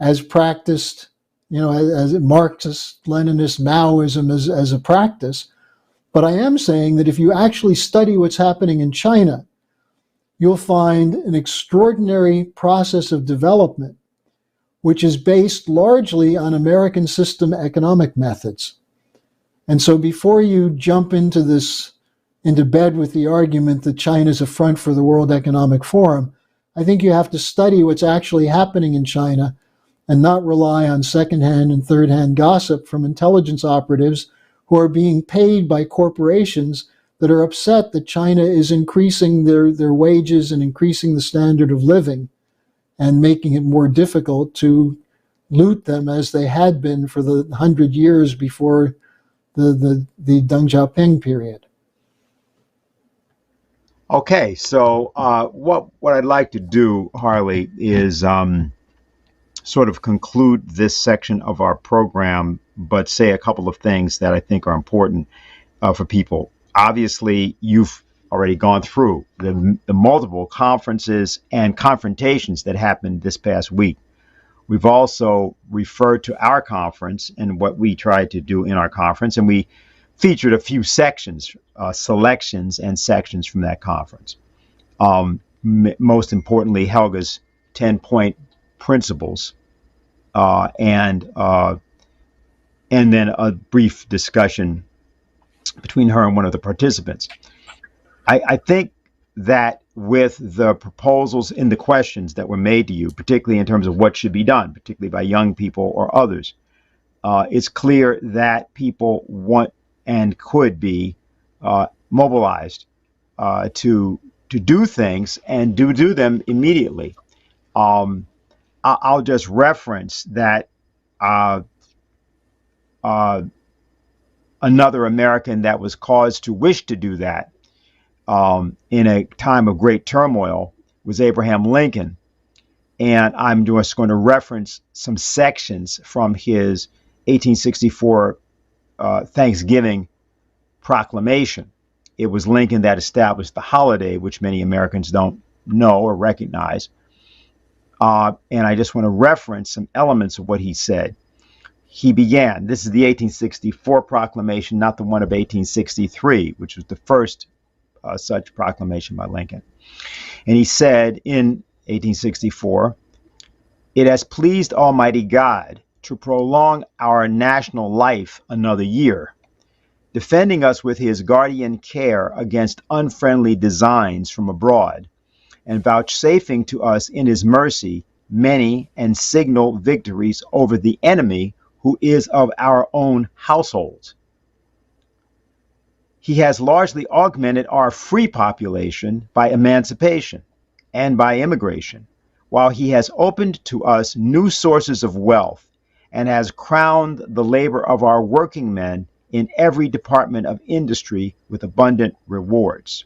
Speaker 3: as practiced, you know, as Marxist, Leninist, Maoism as a practice. But I am saying that if you actually study what's happening in China, you'll find an extraordinary process of development which is based largely on American system economic methods. And so before you jump into bed with the argument that China is a front for the World Economic Forum, I think you have to study what's actually happening in China and not rely on secondhand and third-hand gossip from intelligence operatives who are being paid by corporations that are upset that China is increasing their wages and increasing the standard of living and making it more difficult to loot them as they had been for the 100 years before the Deng Xiaoping period.
Speaker 1: Okay, so what I'd like to do, Harley, is sort of conclude this section of our program, but say a couple of things that I think are important for people. Obviously, you've already gone through the multiple conferences and confrontations that happened this past week. We've also referred to our conference and what we tried to do in our conference, and we featured a few sections, selections and sections from that conference. Most importantly, Helga's 10-point principles, and then a brief discussion between her and one of the participants. I think that with the proposals in the questions that were made to you, particularly in terms of what should be done, particularly by young people or others, it's clear that people want and could be mobilized to do things and do them immediately. I'll just reference that another American that was caused to wish to do that in a time of great turmoil was Abraham Lincoln. And I'm just going to reference some sections from his 1864 Thanksgiving proclamation. it was Lincoln that established the holiday, which many Americans don't know or recognize. And I just want to reference some elements of what he said. He began, this is the 1864 proclamation, not the one of 1863, which was the first such proclamation by Lincoln. And he said in 1864, "It has pleased Almighty God to prolong our national life another year, defending us with his guardian care against unfriendly designs from abroad, and vouchsafing to us in his mercy many and signal victories over the enemy who is of our own households. He has largely augmented our free population by emancipation and by immigration, while he has opened to us new sources of wealth and has crowned the labor of our working men in every department of industry with abundant rewards.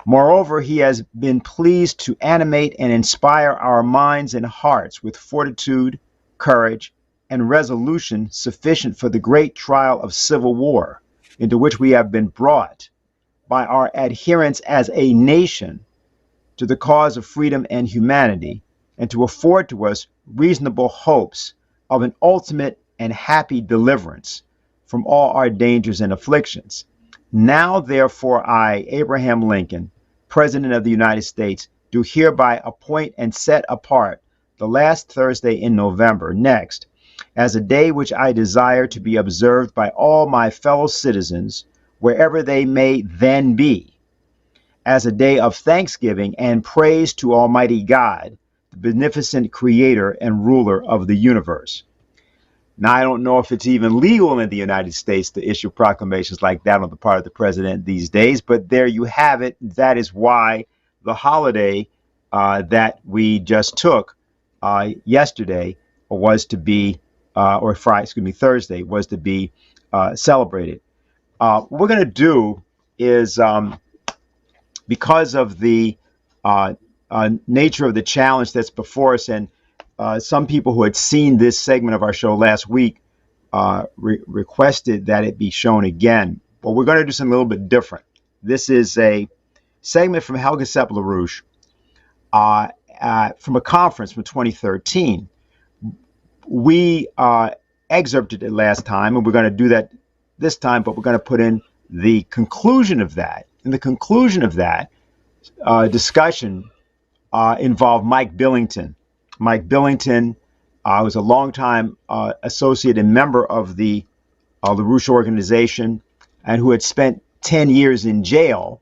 Speaker 1: Moreover, he has been pleased to animate and inspire our minds and hearts with fortitude, courage, and resolution sufficient for the great trial of civil war, into which we have been brought by our adherence as a nation to the cause of freedom and humanity, and to afford to us reasonable hopes of an ultimate and happy deliverance from all our dangers and afflictions. Now, therefore, I, Abraham Lincoln, President of the United States, do hereby appoint and set apart the last Thursday in November next as a day which I desire to be observed by all my fellow citizens, wherever they may then be, as a day of thanksgiving and praise to Almighty God, the beneficent creator and ruler of the universe." Now, I don't know if it's even legal in the United States to issue proclamations like that on the part of the president these days, but there you have it. That is why the holiday that we just took yesterday was to be, Thursday was to be celebrated. What we're going to do is, because of the nature of the challenge that's before us, and some people who had seen this segment of our show last week requested that it be shown again. But we're going to do something a little bit different. This is a segment from Helga Sepp-LaRouche from a conference from 2013. We excerpted it last time, and we're going to do that this time, but we're going to put in the conclusion of that. And the conclusion of that discussion involved Mike Billington. Mike Billington was a longtime associate and member of the LaRouche organization, and who had spent 10 years in jail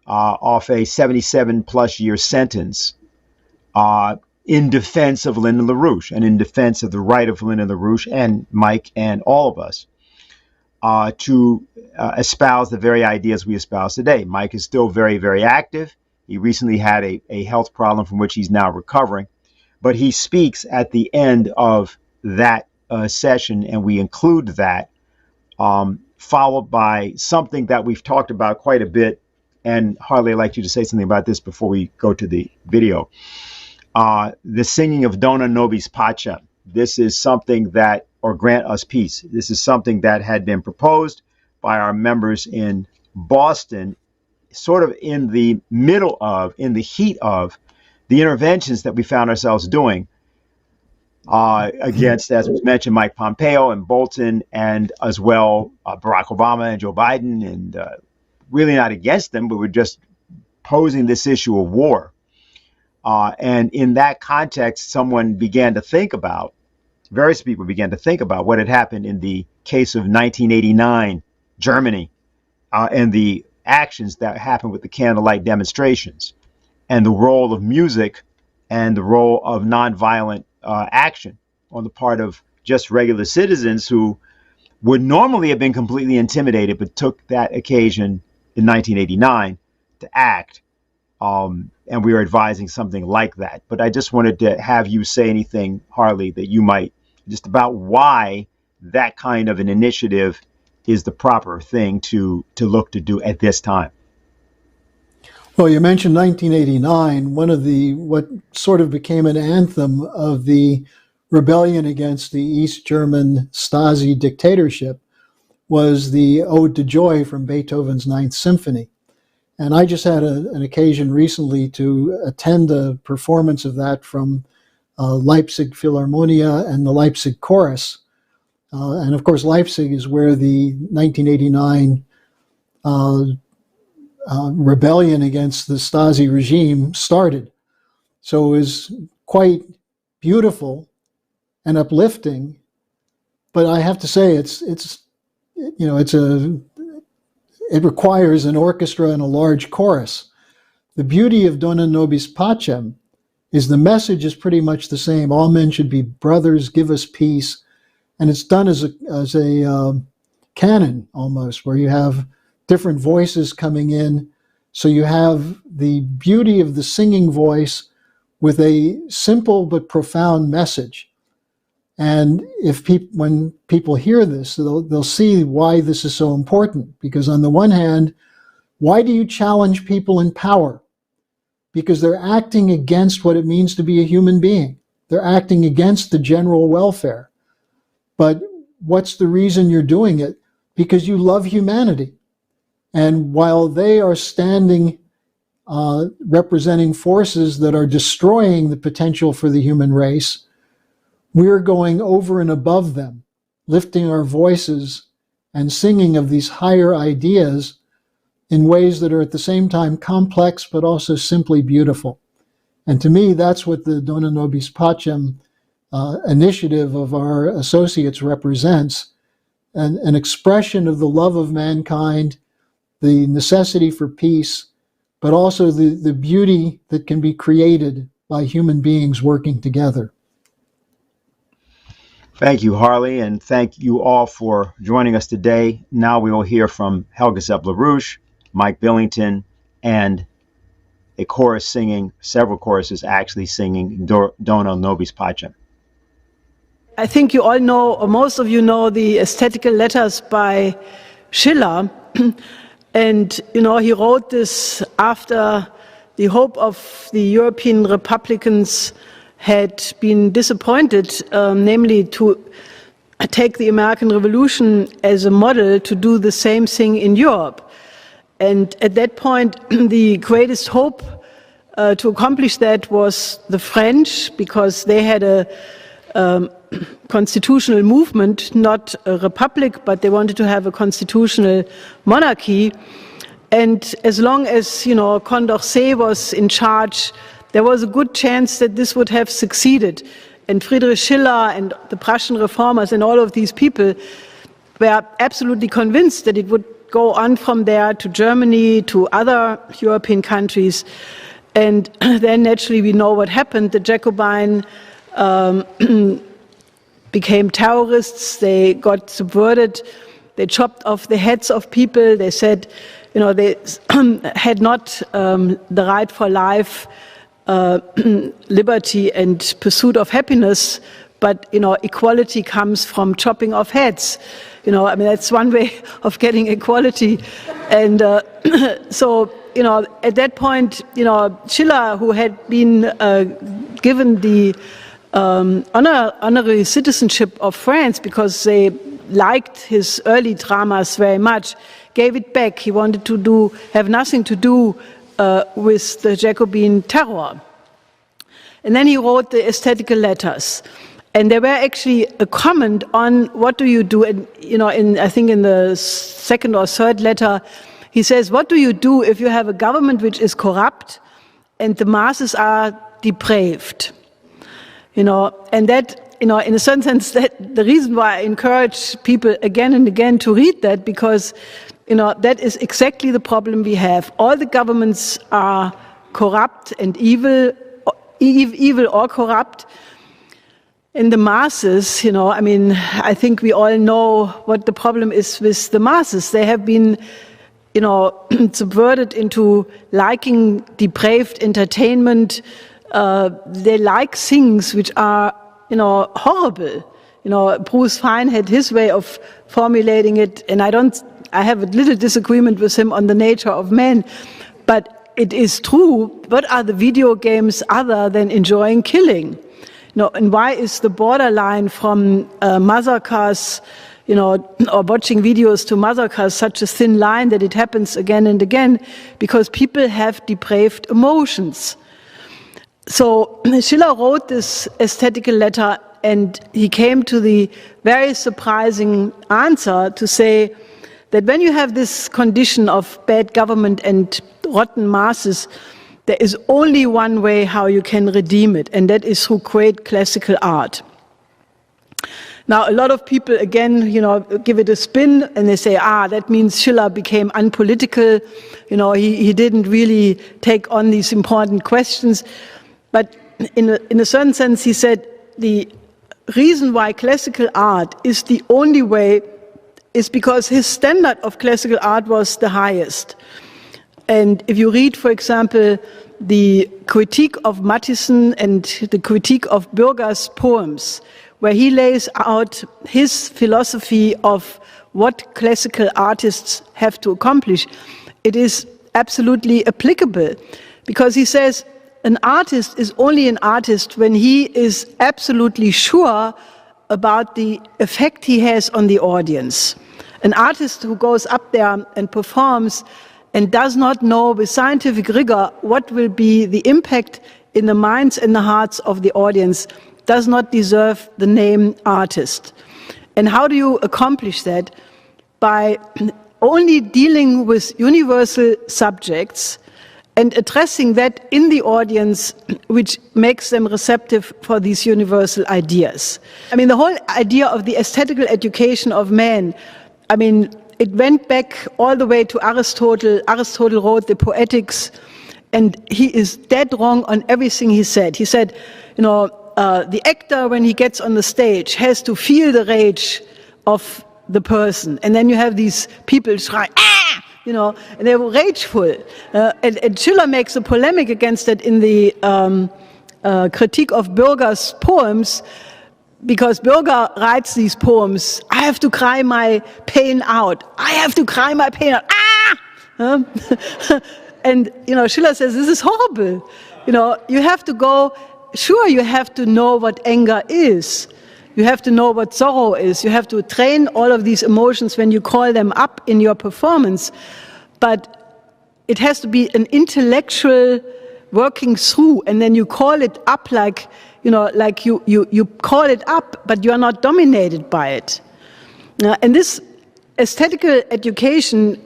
Speaker 1: off a 77-plus year sentence in defense of Lyndon LaRouche and in defense of the right of Lyndon LaRouche and Mike and all of us to espouse the very ideas we espouse today. Mike is still very, very active. He recently had a health problem from which he's now recovering. But he speaks at the end of that session, and we include that, followed by something that we've talked about quite a bit. And Harley, I'd like you to say something about this before we go to the video. The singing of Dona Nobis Pacem. This is something that, or grant us peace. This is something that had been proposed by our members in Boston, sort of in the heat of the interventions that we found ourselves doing against, as was mentioned, Mike Pompeo and Bolton, and as well Barack Obama and Joe Biden, and really not against them, but we're just posing this issue of war. And in that context, various people began to think about what had happened in the case of 1989 Germany and the actions that happened with the candlelight demonstrations, and the role of music and the role of nonviolent action on the part of just regular citizens who would normally have been completely intimidated, but took that occasion in 1989 to act. And we are advising something like that. But I just wanted to have you say anything, Harley, that you might, just about why that kind of an initiative is the proper thing to look to do at this time.
Speaker 3: Well, you mentioned 1989. One of what sort of became an anthem of the rebellion against the East German Stasi dictatorship was the Ode to Joy from Beethoven's Ninth Symphony. And I just had an occasion recently to attend a performance of that from Leipzig Philharmonia and the Leipzig Chorus. And of course, Leipzig is where the 1989 rebellion against the Stasi regime started. So it was quite beautiful and uplifting. But I have to say, it requires an orchestra and a large chorus. The beauty of Dona Nobis Pacem is the message is pretty much the same. All men should be brothers, give us peace. And it's done as a canon almost, where you have different voices coming in. So you have the beauty of the singing voice with a simple but profound message. And when people hear this, they'll see why this is so important. Because on the one hand, why do you challenge people in power? Because they're acting against what it means to be a human being. They're acting against the general welfare. But what's the reason you're doing it? Because you love humanity. And while they are standing representing forces that are destroying the potential for the human race, we're going over and above them, lifting our voices and singing of these higher ideas in ways that are at the same time complex but also simply beautiful. And to me, that's what the Dona Nobis Pacem initiative of our associates represents, an expression of the love of mankind, the necessity for peace, but also the beauty that can be created by human beings working together.
Speaker 1: Thank you, Harley, and thank you all for joining us today. Now we will hear from Helga Zepp-LaRouche, Mike Billington, and a chorus singing, several choruses actually singing Dona Nobis Pacem.
Speaker 2: I think you all know, or most of you know, the aesthetical letters by Schiller. And, he wrote this after the hope of the European Republicans had been disappointed, namely to take the American Revolution as a model to do the same thing in Europe. And at that point, the greatest hope to accomplish that was the French, because they had a constitutional movement, not a republic, but they wanted to have a constitutional monarchy. And as long as, Condorcet was in charge, there was a good chance that this would have succeeded. And Friedrich Schiller and the Prussian reformers and all of these people were absolutely convinced that it would go on from there to Germany, to other European countries. And then naturally we know what happened. The Jacobin became terrorists, they got subverted, they chopped off the heads of people, they said, they had not the right for life, liberty and pursuit of happiness, but, equality comes from chopping off heads. That's one way of getting equality. And so, at that point, Schiller, who had been given the honorary citizenship of France because they liked his early dramas very much, gave it back. He wanted to have nothing to do with the Jacobin terror. And then he wrote the aesthetical letters. And they were actually a comment on what do you do, and, I think in the second or third letter, he says, what do you do if you have a government which is corrupt and the masses are depraved? And that, in a certain sense, that the reason why I encourage people again and again to read that, because, that is exactly the problem we have. All the governments are corrupt and evil or corrupt. In the masses, I think we all know what the problem is with the masses. They have been, subverted into liking depraved entertainment. They like things which are, horrible. Bruce Fein had his way of formulating it, and I have a little disagreement with him on the nature of man, but it is true. What are the video games other than enjoying killing? And why is the borderline from massacres, or watching videos to massacres, such a thin line that it happens again and again, because people have depraved emotions. So Schiller wrote this aesthetical letter, and he came to the very surprising answer to say that when you have this condition of bad government and rotten masses, there is only one way how you can redeem it, and that is through great classical art. Now, a lot of people, again, give it a spin, and they say, that means Schiller became unpolitical. He didn't really take on these important questions. But in a certain sense, he said the reason why classical art is the only way is because his standard of classical art was the highest. And if you read, for example, the critique of Mattheson and the critique of Bürger's poems, where he lays out his philosophy of what classical artists have to accomplish, it is absolutely applicable, because he says an artist is only an artist when he is absolutely sure about the effect he has on the audience. An artist who goes up there and performs and does not know with scientific rigor what will be the impact in the minds and the hearts of the audience does not deserve the name artist. And how do you accomplish that? By only dealing with universal subjects and addressing that in the audience, which makes them receptive for these universal ideas. I mean, the whole idea of the aesthetical education of man, I mean, it went back all the way to Aristotle. Aristotle wrote the Poetics, and he is dead wrong on everything he said. He said, the actor, when he gets on the stage, has to feel the rage of the person. And then you have these people crying, and they're rageful. And Schiller makes a polemic against it in the critique of Bürger's poems, because Bürger writes these poems, I have to cry my pain out. I have to cry my pain out. And, Schiller says, this is horrible. You have to go, sure, you have to know what anger is. You have to know what sorrow is. You have to train all of these emotions when you call them up in your performance. But it has to be an intellectual working through, and then you call it up like you call it up, but you are not dominated by it. And this aesthetical education,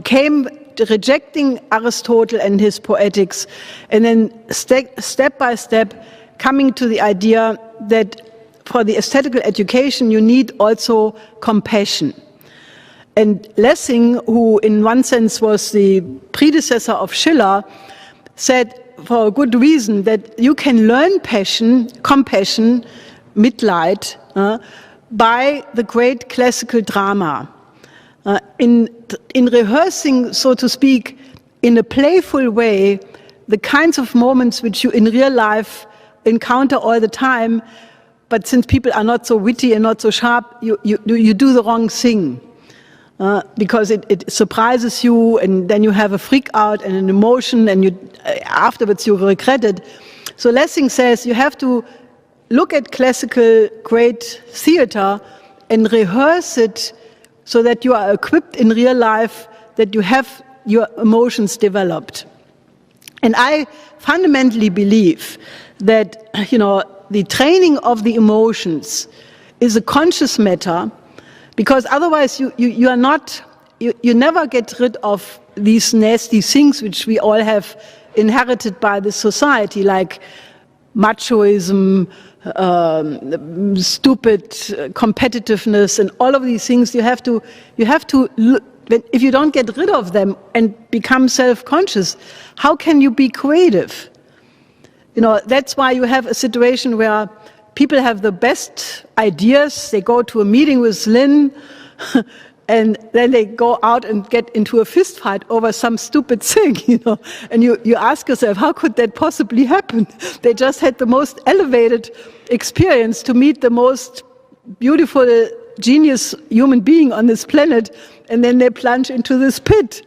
Speaker 2: came rejecting Aristotle and his Poetics, and then step by step coming to the idea that for the aesthetical education you need also compassion. And Lessing, who in one sense was the predecessor of Schiller, said for a good reason that you can learn compassion, Mitleid, by the great classical drama. In rehearsing, so to speak, in a playful way, the kinds of moments which you in real life encounter all the time, but since people are not so witty and not so sharp, you do the wrong thing. Because it surprises you, and then you have a freak out and an emotion, and afterwards you regret it. So Lessing says you have to look at classical great theater and rehearse it so that you are equipped in real life, that you have your emotions developed. And I fundamentally believe that the training of the emotions is a conscious matter, because otherwise you are not, you never get rid of these nasty things which we all have inherited by the society, like machoism, stupid competitiveness, and all of these things. You have to look, if you don't get rid of them and become self-conscious, how can you be creative? That's why you have a situation where people have the best ideas, they go to a meeting with Lynn, and then they go out and get into a fist fight over some stupid thing, And you ask yourself, how could that possibly happen? They just had the most elevated experience to meet the most beautiful, genius human being on this planet, and then they plunge into this pit.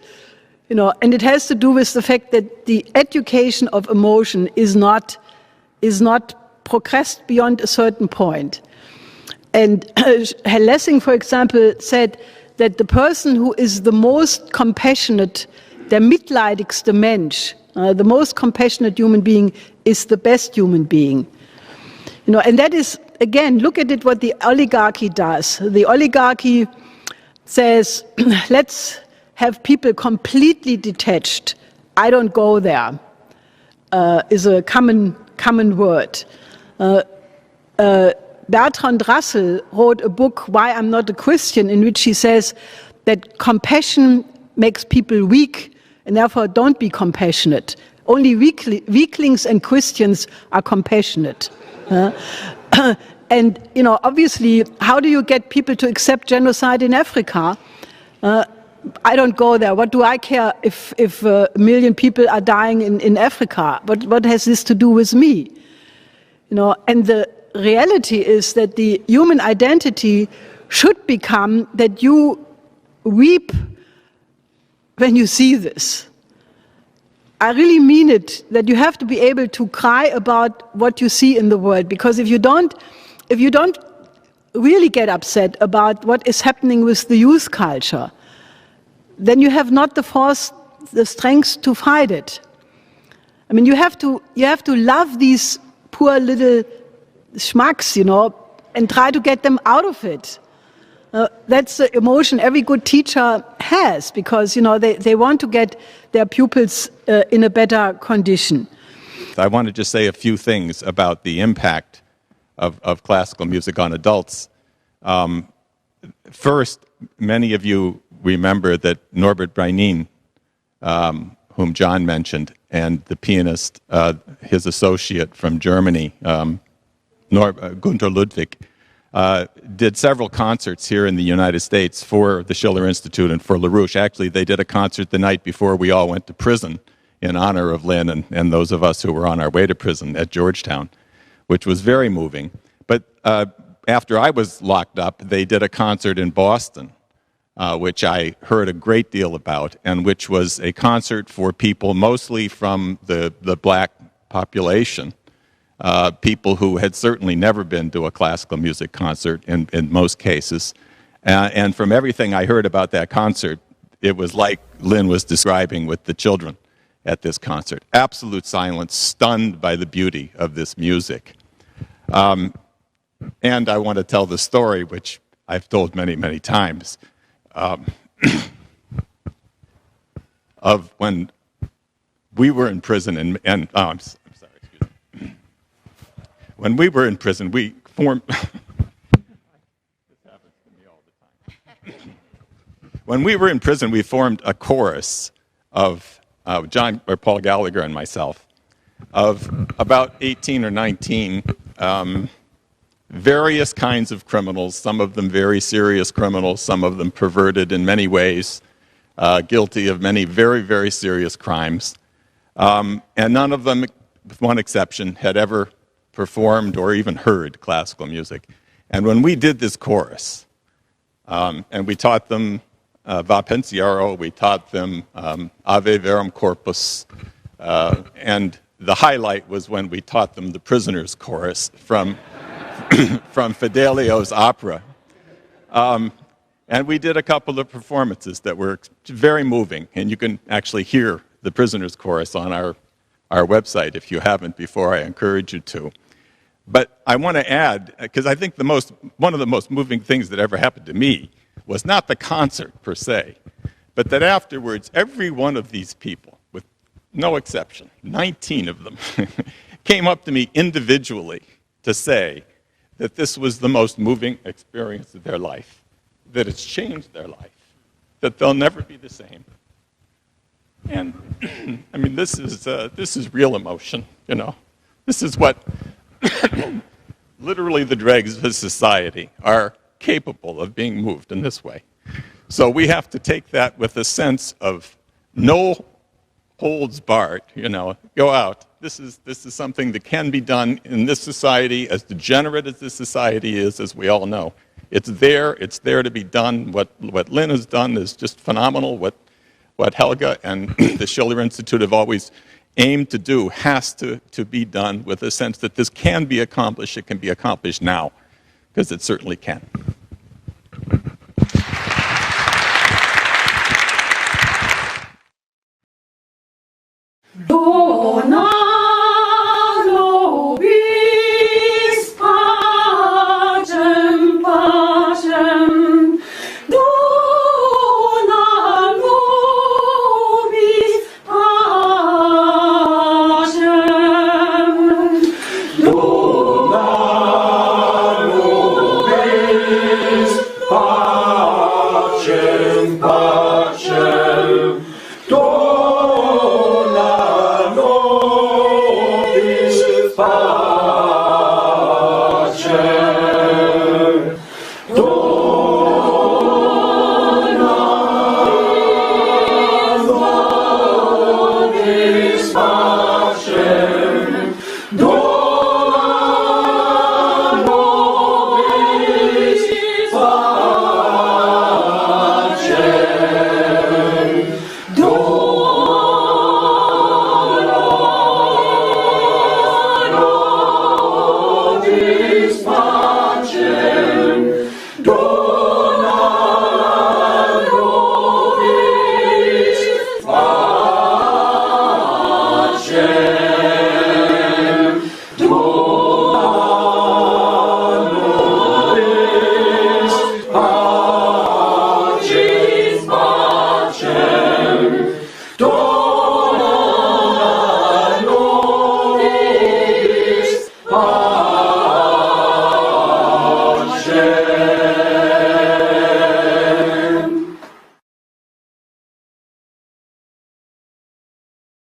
Speaker 2: And it has to do with the fact that the education of emotion is not progressed beyond a certain point. And Lessing, for example, said that the person who is the most compassionate, der mitleidigste Mensch, the most compassionate human being is the best human being. You know, and that is, again, look at it what the oligarchy does. The oligarchy says, let's have people completely detached. I don't go there, is a common word. Bertrand Russell wrote a book, Why I'm Not a Christian, in which he says that compassion makes people weak, and therefore don't be compassionate. Only weaklings and Christians are compassionate. And, you know, obviously, how do you get people to accept genocide in Africa? I don't go there. What do I care if a million people are dying in Africa? What has this to do with me? You know, and the reality is that the human identity should become that you weep when you see this. I really mean it, that you have to be able to cry about what you see in the world, because if you don't really get upset about what is happening with the youth culture, then you have not the strength to fight it. I mean, you have to love these poor little schmucks, you know, and try to get them out of it. That's the emotion every good teacher has, because, you know, they want to get their pupils in a better condition.
Speaker 7: I want to just say a few things about the impact of classical music on adults. First, many of you remember that Norbert Breinin, whom John mentioned, and the pianist, his associate from Germany, Gunther Ludwig, did several concerts here in the United States for the Schiller Institute and for LaRouche. Actually, they did a concert the night before we all went to prison in honor of Lynn and those of us who were on our way to prison at Georgetown, which was very moving. But after I was locked up, they did a concert in Boston, which I heard a great deal about, and which was a concert for people mostly from the black population, people who had certainly never been to a classical music concert in most cases. And from everything I heard about that concert, it was like Lynn was describing with the children at this concert. Absolute silence, stunned by the beauty of this music. And I want to tell the story, which I've told many, many times, of when we were in prison, and I'm sorry, excuse me. When we were in prison, we formed. This happens to me all the time. When we were in prison, we formed a chorus of Paul Gallagher and myself, of about 18 or 19 various kinds of criminals, some of them very serious criminals, some of them perverted in many ways, guilty of many very, very serious crimes. And none of them, with one exception, had ever performed or even heard classical music. And when we did this chorus, and we taught them Va Pensiero, we taught them Ave Verum Corpus, and the highlight was when we taught them the Prisoner's Chorus from Fidelio's opera. And we did a couple of performances that were very moving, and you can actually hear the Prisoner's Chorus on our website if you haven't before. I encourage you to. But I want to add, because I think one of the most moving things that ever happened to me was not the concert per se, but that afterwards every one of these people, with no exception, 19 of them, came up to me individually to say that this was the most moving experience of their life, that it's changed their life, that they'll never be the same. And I mean, this is real emotion, you know. This is what literally the dregs of society are capable of being moved in this way. So we have to take that with a sense of no holds barred, you know, go out. This is something that can be done in this society, as degenerate as this society is, as we all know. It's there to be done. What Lynn has done is just phenomenal. What Helga and the Schiller Institute have always aimed to do has to be done with a sense that this can be accomplished. It can be accomplished now. because it certainly can.